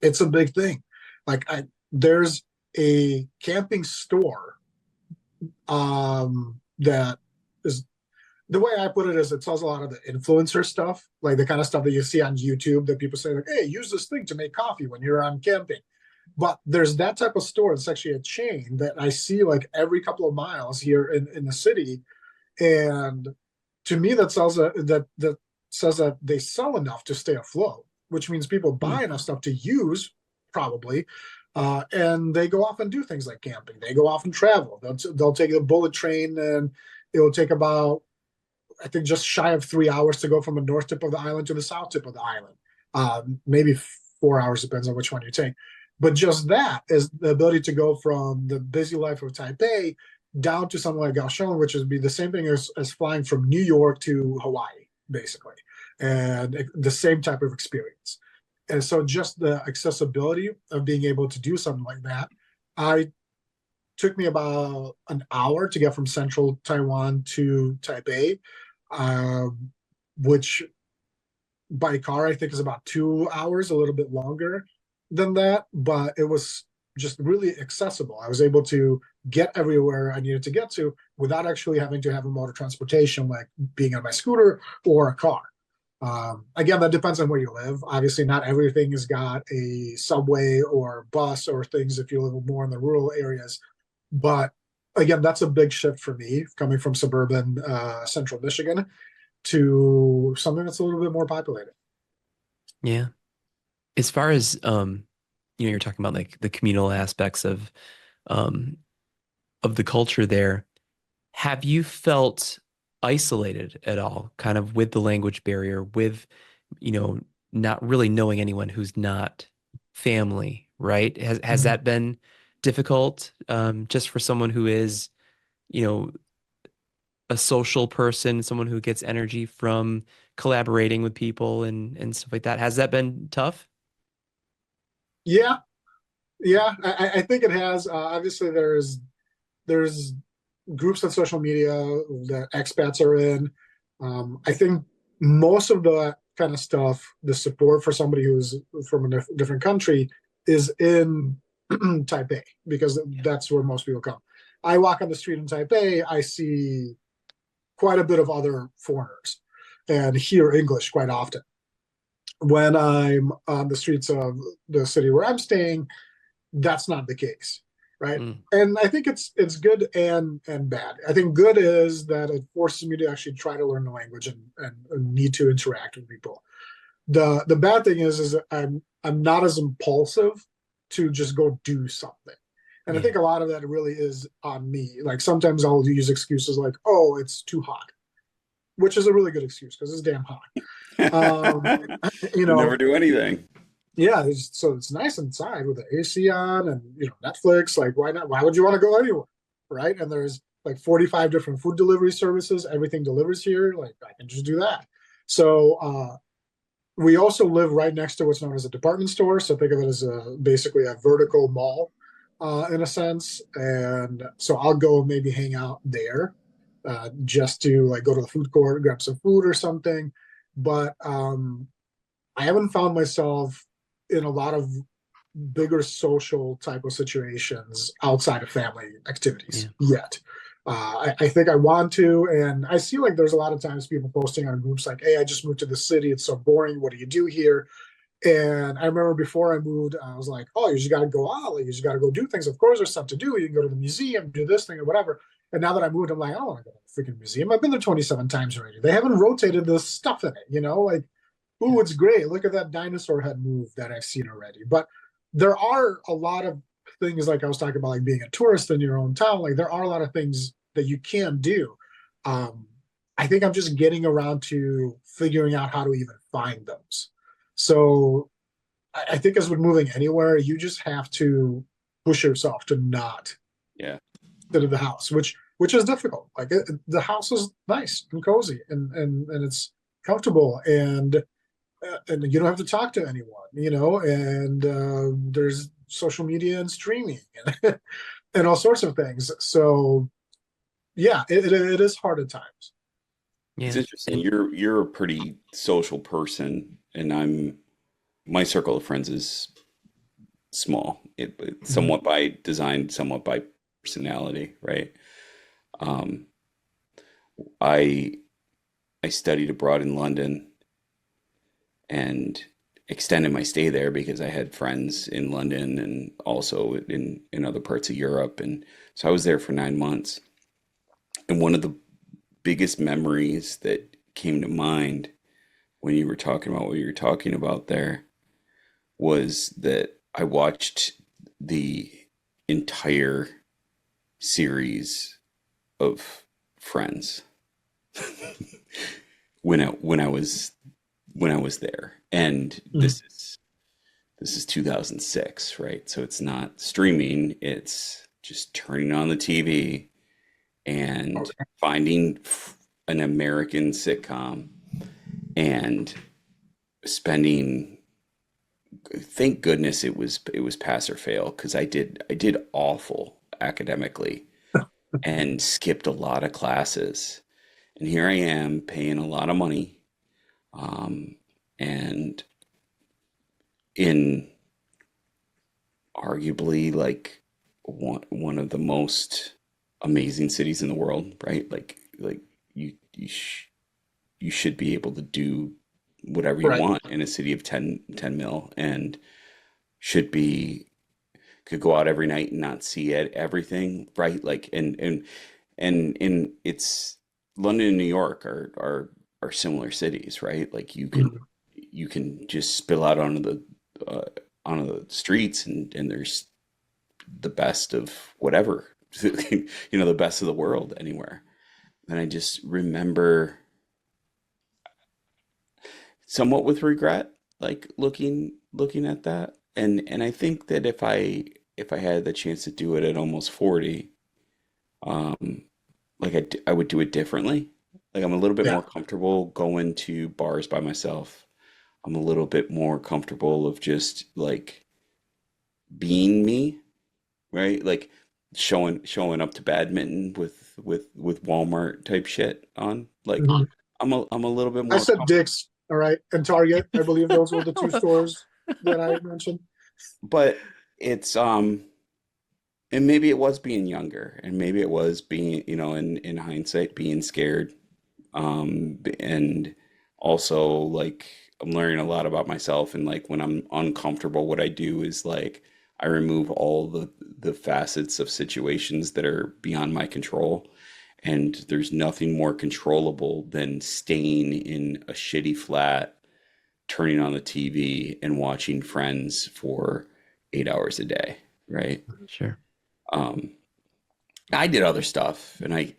it's a big thing. Like, there's a camping store that is, the way I put it is, it sells a lot of the influencer stuff, like the kind of stuff that you see on YouTube that people say like, hey, use this thing to make coffee when you're on camping. But there's that type of store. It's actually a chain that I see like every couple of miles here in the city. And to me, that says that they sell enough to stay afloat, which means people buy enough stuff to use, probably. And they go off and do things like camping. They go off and travel. They'll take the bullet train, and it will take about, I think, just shy of 3 hours to go from the north tip of the island to the south tip of the island. Maybe 4 hours, depends on which one you take. But just that is the ability to go from the busy life of Taipei down to something like Kaohsiung, which would be the same thing as flying from New York to Hawaii, basically, and the same type of experience. And so just the accessibility of being able to do something like that, took me about an hour to get from central Taiwan to Taipei, which by car I think is about 2 hours, a little bit longer than that, but it was just really accessible. I was able to get everywhere I needed to get to without actually having to have a mode of transportation, like being on my scooter or a car. Again, that depends on where you live. Obviously, not everything has got a subway or bus or things if you live more in the rural areas. But again, that's a big shift for me, coming from suburban central Michigan to something that's a little bit more populated. Yeah. As far as you're talking about like the communal aspects of the culture there, have you felt isolated at all, kind of with the language barrier, with, not really knowing anyone who's not family, right? Has that been difficult, just for someone who is, you know, a social person, someone who gets energy from collaborating with people and stuff like that? Has that been tough? Yeah, yeah, I think it has. Obviously, there's groups on social media that expats are in. I think most of the kind of stuff, the support for somebody who's from a different country, is in Taipei, because that's where most people come. I walk on the street in Taipei, I see quite a bit of other foreigners and hear English quite often. When I'm on the streets of the city where I'm staying, that's not the case, right? And I think it's good and bad. I think good is that it forces me to actually try to learn the language and need to interact with people. The bad thing is I'm not as impulsive to just go do something. And I Yeah. think a lot of that really is on me. Like sometimes I'll use excuses like, oh, it's too hot, which is a really good excuse because it's damn hot. Um, you You never know, do anything. yeah, so it's nice inside with the AC on and Netflix. Like, why not? Why would you want to go anywhere, right? And there's like 45 different food delivery services. Everything delivers here. Like, I can just do that. So we also live right next to what's known as a department store. So think of it as basically a vertical mall, in a sense. And so I'll go maybe hang out there, just to like go to the food court, grab some food or something. But I haven't found myself in a lot of bigger social type of situations outside of family Yeah. activities yet. I think I want to, and I see like there's a lot of times people posting on groups like, "Hey, I just moved to the city. It's so boring. What do you do here?" And I remember before I moved, I was like, "Oh, you just got to go out. Like, you just got to go do things. Of course, there's stuff to do. You can go to the museum, do this thing or whatever." And now that I moved, I'm like, "I don't want to go to the freaking museum. I've been there 27 times already. They haven't rotated this stuff in it, Like, ooh, it's great. Look at that dinosaur head move that I've seen already." But there are a lot of things like I was talking about, like being a tourist in your own town. Like there are a lot of things that you can do. Um, I think I'm just getting around to figuring out how to even find those. So I think as with moving anywhere, you just have to push yourself to not Yeah. sit in the house, which is difficult. Like the house is nice and cozy and it's comfortable and you don't have to talk to anyone, and there's social media and streaming and, and all sorts of things. So yeah, it is hard at times. It's Yeah. interesting. And You're a pretty social person, and my circle of friends is small. It's Mhm. somewhat by design, somewhat by personality, right? Um, I I studied abroad in London and extended my stay there because I had friends in London and also in other parts of Europe, and so I was there for 9 months. And one of the biggest memories that came to mind when you were talking about what you were talking about there was that I watched the entire series of Friends when I was there. And Mhm. this is 2006, right? So it's not streaming, it's just turning on the TV and Okay. finding an American sitcom and spending, thank goodness it was pass or fail because I did awful academically and skipped a lot of classes. And here I am paying a lot of money, um, and in arguably like one of the most amazing cities in the world, right? Like you should be able to do whatever you Right. want in a city of 10 mil and should be could go out every night and not see everything, right? Like and it's London and New York are similar cities, right? Like Mhm. you can just spill out uh, onto the streets and there's the best of whatever, the best of the world anywhere. And I just remember somewhat with regret, like looking at that. And I think that if I had the chance to do it at almost 40, um, like I would do it differently. Like I'm a little bit Yeah. more comfortable going to bars by myself. I'm a little bit more comfortable of just like being me, right? Like showing up to badminton with Walmart type shit on. Like Mhm. I'm a little bit I more said comfortable, Dick's, all right, and Target. I believe those were the two stores that I mentioned. but it's and maybe it was being younger, and maybe it was being, in hindsight, being scared. And also like I'm learning a lot about myself, and like when I'm uncomfortable, what I do is like I remove all the facets of situations that are beyond my control. And there's nothing more controllable than staying in a shitty flat, turning on the TV and watching Friends for 8 hours a day, right? sure. Um, I did other stuff, and I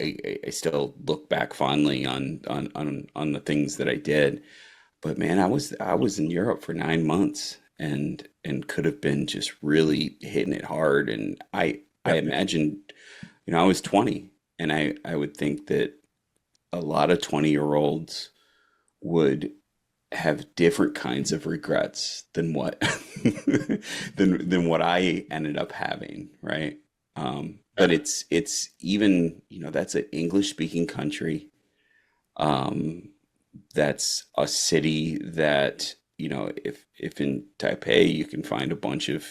still look back fondly on the things that I did. But man, I was in Europe for 9 months, and could have been just really hitting it hard. And I Yep. imagined, I was 20, and I would think that a lot of 20-year-olds would have different kinds of regrets than what than what I ended up having, right? But it's even, that's an English speaking country. Um, that's a city that, if in Taipei you can find a bunch of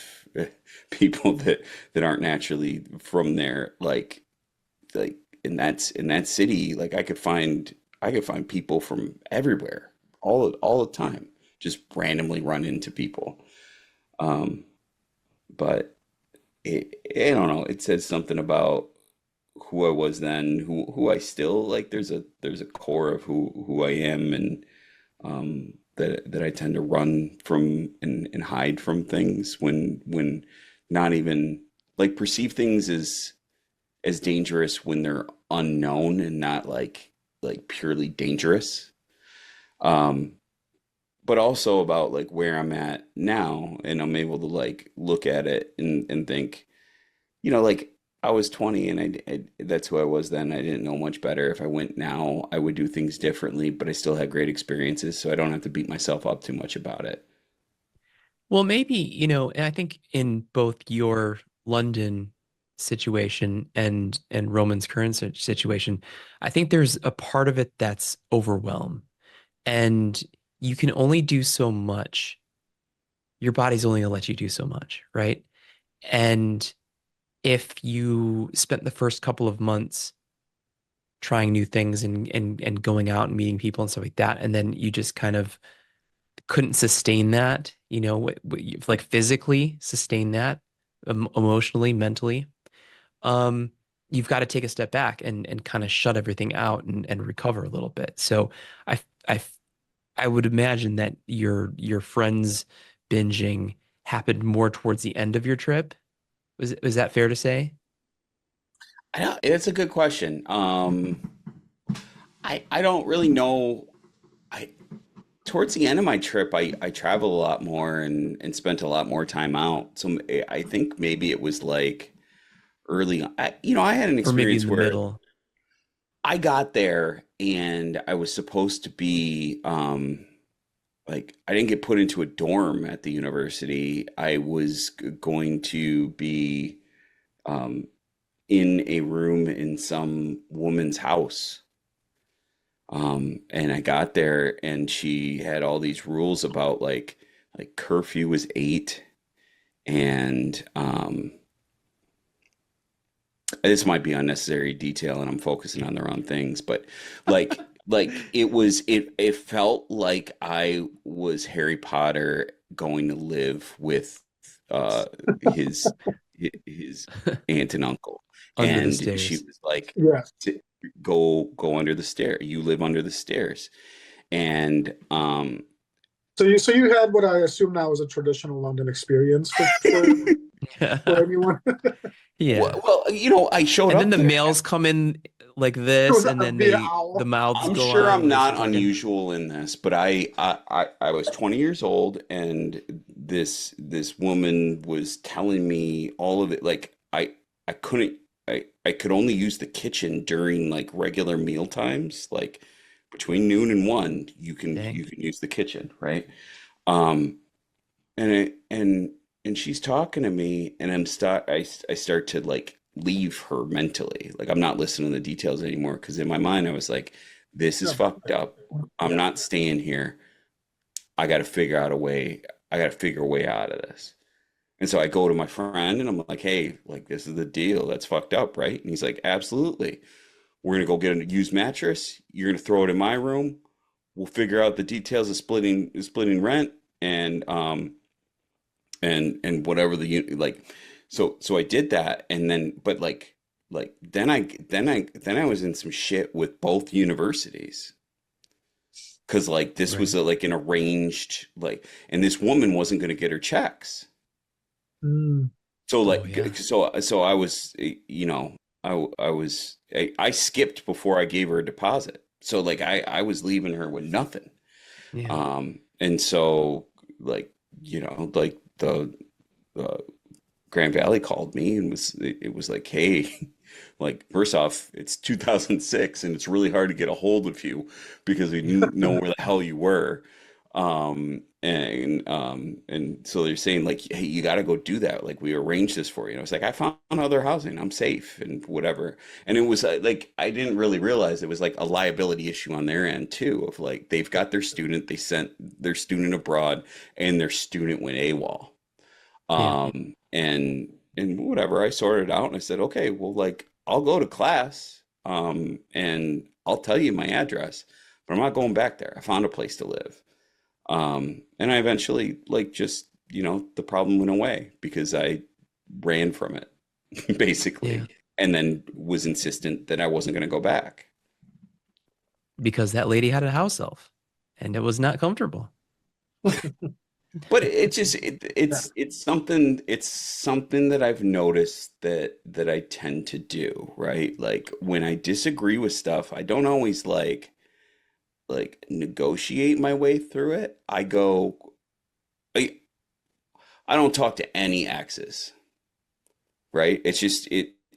people that aren't naturally from there, like in that city, like I could find people from everywhere all the time, just randomly run into people. Um, but I don't know, it says something about who I was then, who I still like. There's a core of who I am, and that I tend to run from and hide from things when not even like perceive things as dangerous when they're unknown and not like purely dangerous. Um, but also about like where I'm at now, and I'm able to like look at it and think, like I was 20, and that's who I was then. I didn't know much better. If I went now, I would do things differently, but I still had great experiences, so I don't have to beat myself up too much about it. Well, maybe, and I think in both your London situation and Roman's current situation, I think there's a part of it that's overwhelm. And you can only do so much. Your body's only gonna let you do so much, right? And if you spent the first couple of months trying new things and going out and meeting people and stuff like that, and then you just kind of couldn't sustain that, like physically sustain that, emotionally, mentally, um, you've got to take a step back and kind of shut everything out and recover a little bit. So I I I would imagine that your friends binging happened more towards the end of your trip. Was that fair to say? It's a good question. I don't really know. I Towards the end of my trip, I traveled a lot more and spent a lot more time out. So I think maybe it was like early on. I had an Or maybe in experience the where middle? I got there and I was supposed to be like I didn't get put into a dorm at the university. I was going to be um, in a room in some woman's house. And I got there and she had all these rules about like curfew was 8, and this might be unnecessary detail and I'm focusing on the wrong things, but it felt like I was Harry Potter going to live with uh his his aunt and uncle. Under the And she stairs. was like, Yeah. go under the stair. You live under the stairs. And So you had what I assume now is a traditional London experience for anyone. Yeah. well, I showed And then up the there. males come in like It this, was and a then via the owl. mouths I'm go sure on I'm and they not start talking. unusual in this, but I was 20 years old, and this woman was telling me all of it. Like I couldn't I could only use the kitchen during like regular meal times, like between noon and 1, Dang. you can use the kitchen, right? Um and and she's talking to me, and I start to like leave her mentally. Like I'm not listening to the details anymore, because in my mind I was like, this is Yeah. fucked up. I'm Yeah. not staying here. I got to figure out a way. I got to figure a way out of this. And so I go to my friend and I'm like, hey, like this is the deal. That's fucked up, right? And he's like, absolutely. We're gonna go get a used mattress. You're gonna throw it in my room. We'll figure out the details of splitting rent, and whatever like. So I did that, and then but then I was in some shit with both universities, because like this was Right. like an arranged, like, and this woman wasn't going to get her checks. Mm. So Oh yeah. so I was, I skipped before I gave her a deposit. So like I was leaving her with nothing. Yeah. And so like, like uh, Grand Valley called me and it was like, hey, like first off, it's 2006 and it's really hard to get a hold of you because we didn't know where the hell you were. And so they're saying like, hey, you got to go do that. Like we arranged this for you. And I was like, I found other housing. I'm safe and whatever. And it was like I didn't really realize it was like a liability issue on their end too. Of like they've got their student, they sent their student abroad, and their student went AWOL. Yeah. And whatever, I sorted it out and I said, okay, well, like I'll go to class, and I'll tell you my address, but I'm not going back there. I found a place to live. And I eventually like just, the problem went away because I ran from it Yeah. basically, and then was insistent that I wasn't going to go back. Because that lady had a house elf and it was not comfortable. But it just Yeah. it's something that I've noticed that I tend to do, right? Like when I disagree with stuff, I don't always like negotiate my way through it. I, I don't talk to any exes, right? It's just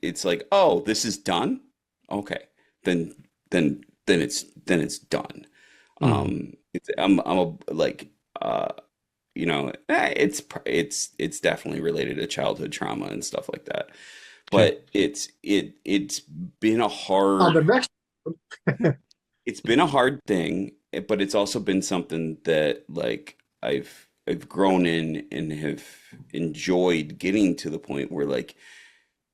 it's like, oh, this is done. Okay. Then then it's done. Hmm. I'm a like it's definitely related to childhood trauma and stuff like that. Sure. But it's been a On the hard next, it's been a hard thing, but it's also been something that like I've grown in and have enjoyed getting to the point where like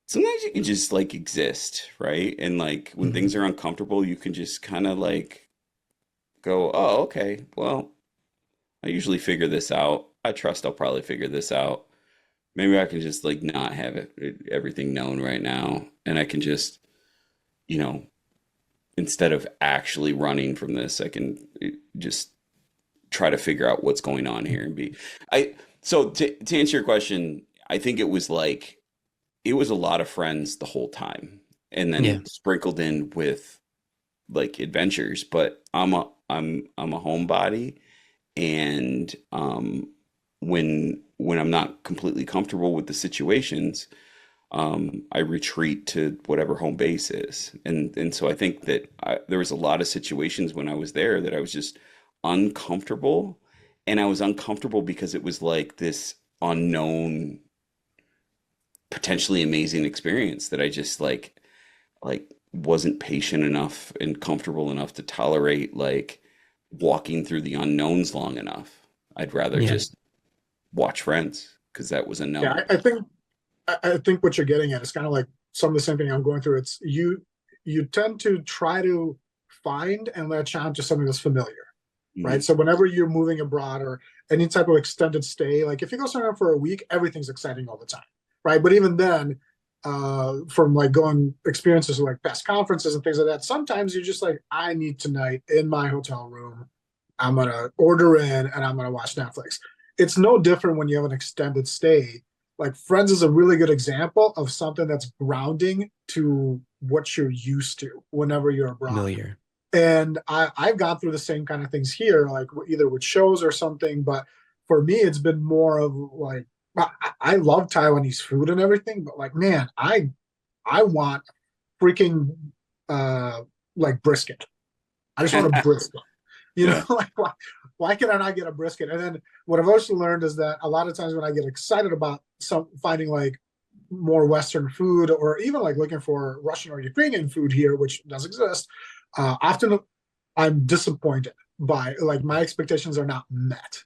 sometimes you can just like exist, right? And like when Hmm. things are uncomfortable, you can just kind of like go, oh, okay, well, I usually figure this out. I trust I'll probably figure this out. Maybe I can just like not have everything known right now, and I can just, you know, instead of actually running from this, I can just try to figure out what's going on here and be. I so to answer your question, I think it was like it was a lot of friends the whole time, and Yeah. then sprinkled in with like adventures. But I'm a homebody, and when I'm not completely comfortable with the situations, I retreat to whatever home base is. And so I think that there was a lot of situations when I was there that I was just uncomfortable, and I was uncomfortable because it was like this unknown, potentially amazing experience that I just like wasn't patient enough and comfortable enough to tolerate like walking through the unknowns long enough. I'd rather Yeah. just watch Friends because that was a yeah, known. I think what you're getting at is kind of like some of the same thing I'm going through. It's you tend to try to find and latch on to something that's familiar, right? Mhm. So whenever you're moving abroad or any type of extended stay, like if you go somewhere for a week, everything's exciting all the time, right? But even then, from like going experiences like past conferences and things like that, sometimes you're just like, I need tonight in my hotel room. I'm gonna order in and I'm gonna watch Netflix. It's no different when you have an extended stay. Like Friends is a really good example of something that's grounding to what you're used to whenever you're abroad. Familiar. And I've gone through the same kind of things here, like either with shows or something. But for me, it's been more of like I love Taiwanese food and everything, but like man, I want freaking uh like brisket. I just want a brisket. You know, Yeah. like why can I not get a brisket? And then what I've also learned is that a lot of times when I get excited about some finding like more Western food or even like looking for Russian or Ukrainian food here, which does exist, often I'm disappointed by like my expectations are not met,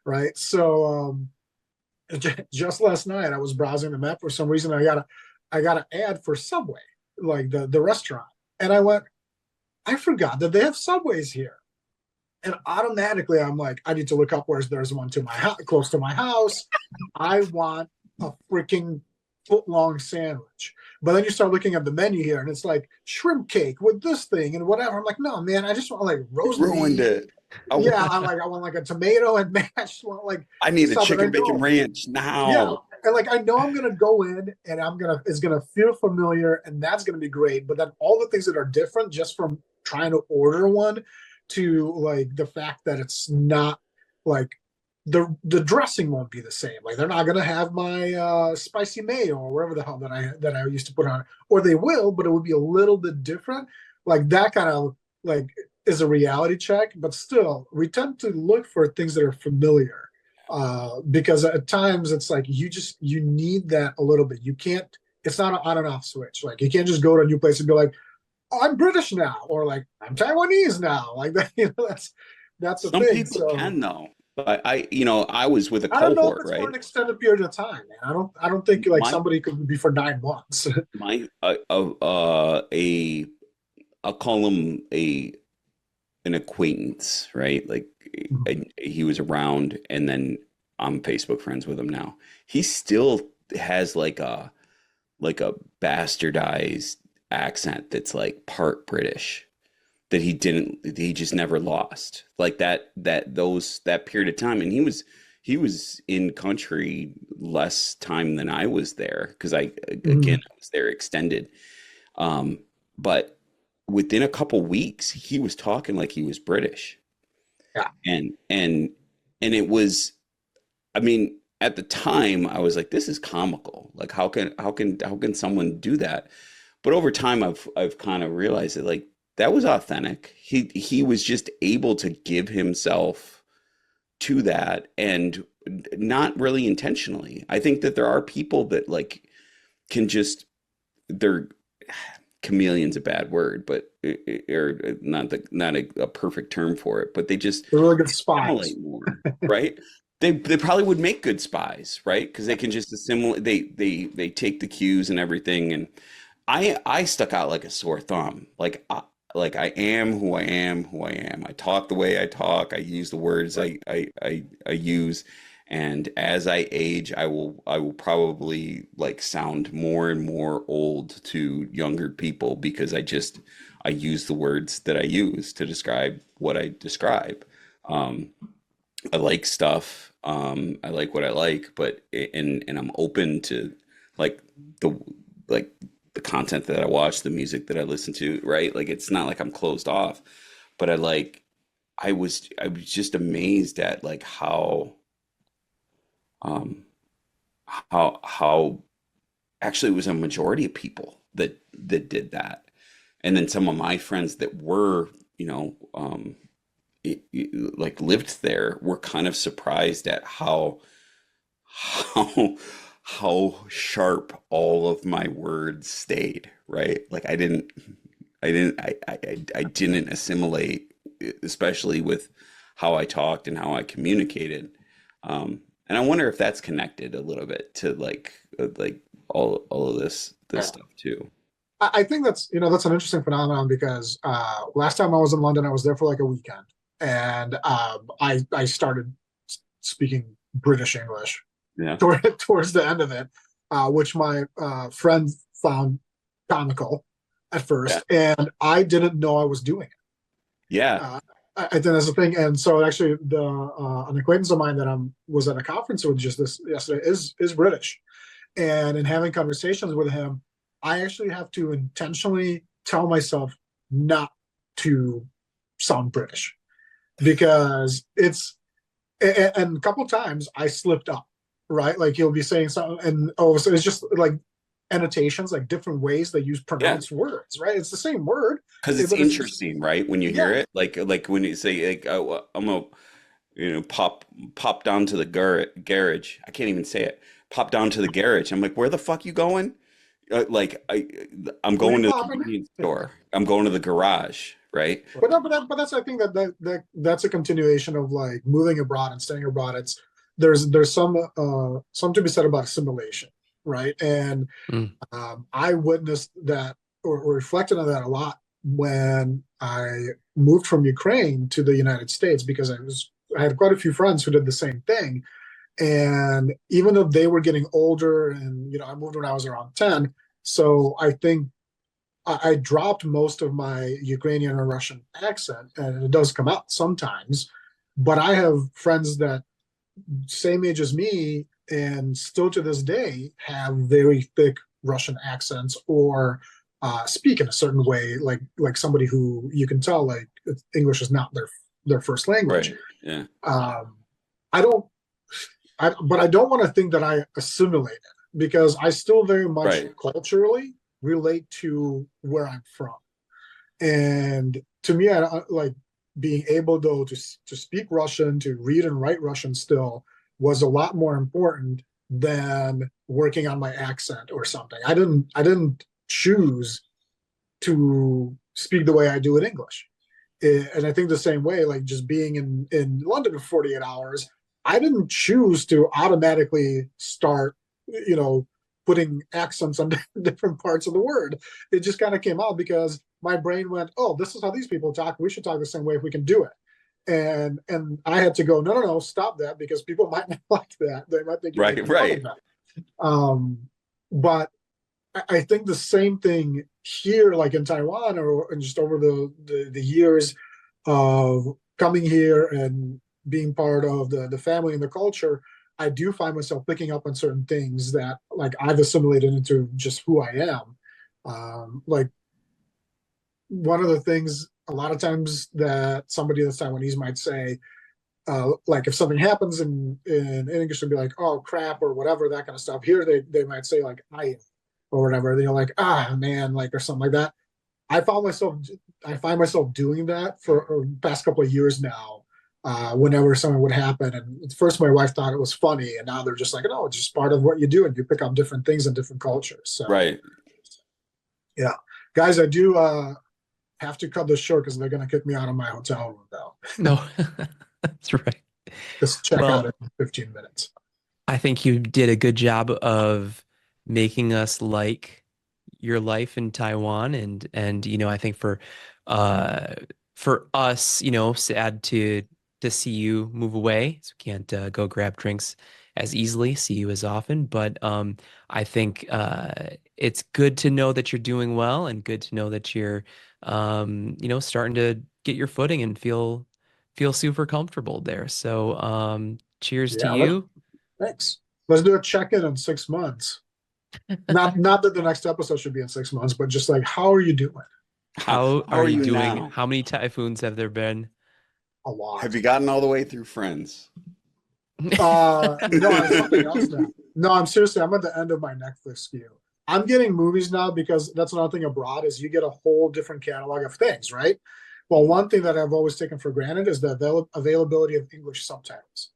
right? So just last night I was browsing the map for some reason I got an ad for Subway, like the restaurant, and I went, I forgot that they have Subways here. And automatically I'm like, I need to look up where there's one to my house, close to my house. I want a freaking foot long sandwich. But then you start looking at the menu here and it's like shrimp cake with this thing and whatever. I'm like, no, man, I just want like It roast ruined beef. it. Yeah, I want like a tomato and mash, want like I need a stuff. And I chicken bacon know, ranch yeah, now. and like I know I'm gonna go in and it's gonna feel familiar and that's gonna be great. But then all the things that are different just from trying to order one to like the fact that it's not like the dressing won't be the same. Like they're not gonna have my spicy mayo or whatever the hell that I used to put on, or they will, but it would be a little bit different. Like that kind of like is a reality check, but still we tend to look for things that are familiar. Because at times it's like you need that a little bit. You can't, it's not an on and off switch. Like you can't just go to a new place and be like, oh, I'm British now, or like I'm Taiwanese now. Like that, that's a Some thing. people So can though. But I was with a I don't know if cohort, it's for right? an extended period of time, man. I don't think like My somebody could be for 9 months. my a I'll call him a an acquaintance, right? Like he was around, and then I'm Facebook friends with him now. He still has like a bastardized accent that's like part British that he just never lost. Like that period of time, and he was in country less time than I was there because Mhm. I was there extended. But within a couple weeks, he was talking like he was British, Yeah. and it was, I mean, at the time, I was like, this is comical. Like, how can someone do that? But over time, I've kind of realized that like that was authentic. He was just able to give himself to that, and not really intentionally. I think that there are people that like can just they're chameleon's a bad word, but or not a perfect term for it, but they just They're really good spies. assimilate more, right? They probably would make good spies, right? Because they can just assimilate. They take the cues and everything. And I stuck out like a sore thumb. Like I am who I am, who I am. I talk the way I talk. I use the words Right. I use. And as I age, I will probably like sound more and more old to younger people because I use the words that I use to describe what I describe. Um, I like stuff. I like what I like, but and I'm open to like the like the content that I watch, the music that I listen to, right? Like it's not like I'm closed off, but I was just amazed at like um how actually it was a majority of people that did that. And then some of my friends that were, like lived there were kind of surprised at how how sharp all of my words stayed, right? Like I didn't assimilate, especially with how I talked and how I communicated. And I wonder if that's connected a little bit to like all of this Yeah. stuff too. I think that's an interesting phenomenon because last time I was in London, I was there for like a weekend, and I started speaking British English Yeah. towards the end of it, which my friend found comical at Yeah. first, and I didn't know I was doing it. Yeah. I think that's the thing, and so actually, an acquaintance of mine that I was at a conference with just this yesterday is British, and in having conversations with him, I actually have to intentionally tell myself not to sound British because and a couple times I slipped up, right? Like he'll be saying something, and oh, so it's just like annotations, like different ways that you Yeah. pronounce words, right? It's the same word, Because it's but it's just interesting, right? When you hear yeah. it, like when you say like, oh, I'm gonna pop down to the garage. I can't even say it. Pop down to the garage. I'm like, where the fuck you going? Like I'm What are you going to the popping? convenience store. I'm going to the garage, right? But no, but that's I think that's a continuation of like moving abroad and staying abroad. It's there's some to be said about assimilation, right? And Mm. I witnessed that or reflected on that a lot when I moved from Ukraine to the United States because I had quite a few friends who did the same thing. And even though they were getting older, and I moved when I was around 10, so I think I dropped most of my Ukrainian or Russian accent, and it does come out sometimes. But I have friends that same age as me, and still to this day have very thick Russian accents or speak in a certain way, like somebody who you can tell like English is not their first language. Right. Yeah. But I don't want to think that I assimilate it, because I still very much culturally relate to where I'm from. And to me, I like being able though to speak Russian, to read and write Russian still was a lot more important than working on my accent or something. I didn't choose to speak the way I do in English. And I think the same way, like just being in London for 48 hours, I didn't choose to automatically start, putting accents on different parts of the word. It just kind of came out because my brain went, oh, this is how these people talk. We should talk the same way if we can do it. And I had to go, no, stop that, because people might not like that. They might think you're making fun of that. But I think the same thing here, like in Taiwan, or just over the years of coming here and being part of the family and the culture, I do find myself picking up on certain things that like I've assimilated into just who I am. Like one of the things a lot of times that somebody that's Taiwanese might say, like if something happens in English, they'll be like, oh crap, or whatever, that kind of stuff. Here they might say like I am, or whatever. They're like, ah man, like, or something like that. I find myself doing that for the past couple of years now. Whenever something would happen, and at first my wife thought it was funny, and now they're just like, no, it's just part of what you do, and you pick up different things in different cultures. So yeah, guys, I do have to cut this short because they're going to kick me out of my hotel room now. No, that's right. Just check out in 15 minutes. I think you did a good job of making us like your life in Taiwan, and I think for us, sad to see you move away, so we can't go grab drinks as easily, see you as often. But I think it's good to know that you're doing well, and good to know that you're starting to get your footing and feel super comfortable there. So cheers to you. Thanks. Let's do a check-in in 6 months. Not that the next episode should be in 6 months, but just like, how are you doing? How are you doing? Now? How many typhoons have there been? A lot. Have you gotten all the way through Friends? No, it's something else now. No, I'm seriously, I'm at the end of my Netflix queue. I'm getting movies now because that's another thing abroad is you get a whole different catalog of things, right? Well, one thing that I've always taken for granted is the availability of English subtitles.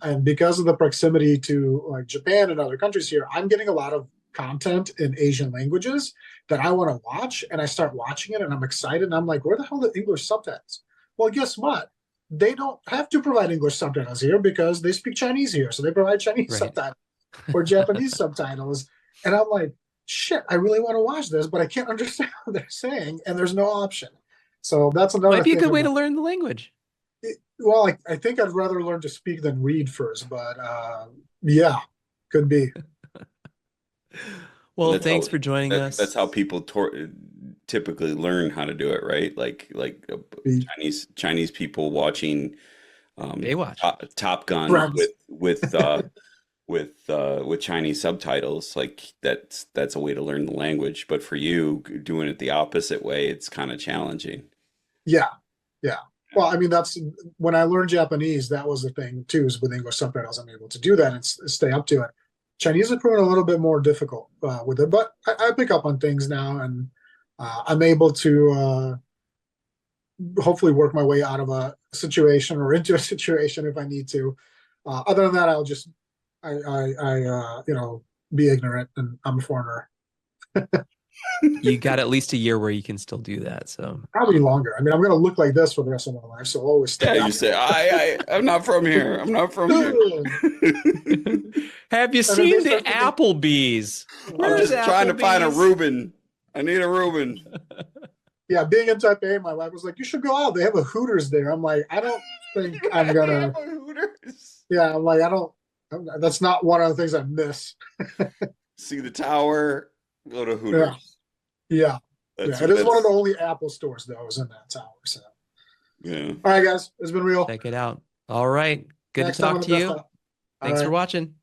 And because of the proximity to like Japan and other countries here, I'm getting a lot of content in Asian languages that I want to watch, and I start watching it and I'm excited and I'm like, where the hell are the English subtitles? Well, guess what? They don't have to provide English subtitles here because they speak Chinese here. So they provide Chinese subtitles or Japanese subtitles. And I'm like, shit, I really want to watch this, but I can't understand what they're saying. And there's no option. So that's another Might be a thing good way to learn the language. Well, I think I'd rather learn to speak than read first, but yeah, could be. Well, thanks for joining us. That's how people typically learn how to do it, right? Like Chinese people watching Top Gun with Chinese subtitles. Like that's a way to learn the language. But for you, doing it the opposite way, it's kind of challenging. Yeah. Well, I mean, that's when I learned Japanese. That was the thing too. Is with English subtitles, I'm able to do that and stay up to it. Chinese is proven a little bit more difficult with it, but I pick up on things now, and I'm able to hopefully work my way out of a situation or into a situation if I need to. Other than that, I'll just be ignorant, and I'm a foreigner. You got at least a year where you can still do that, so probably longer. I mean, I'm going to look like this for the rest of my life, so I'll always stay. Yeah, you say, I'm not from here. I'm not from here. Have you seen the Applebee's? I'm just trying to find a Reuben. I need a Reuben. Yeah, being in Taipei, my wife was like, "You should go out. They have a Hooters there." I'm like, I don't think I'm gonna. Hooters. Yeah, I'm like, I don't. That's not one of the things I miss. See the tower. Go to Hooters. Yeah. It is one of the only Apple stores that was in that tower. So, yeah. All right, guys, it's been real. Check it out. All right, good to talk to you. Thanks for watching.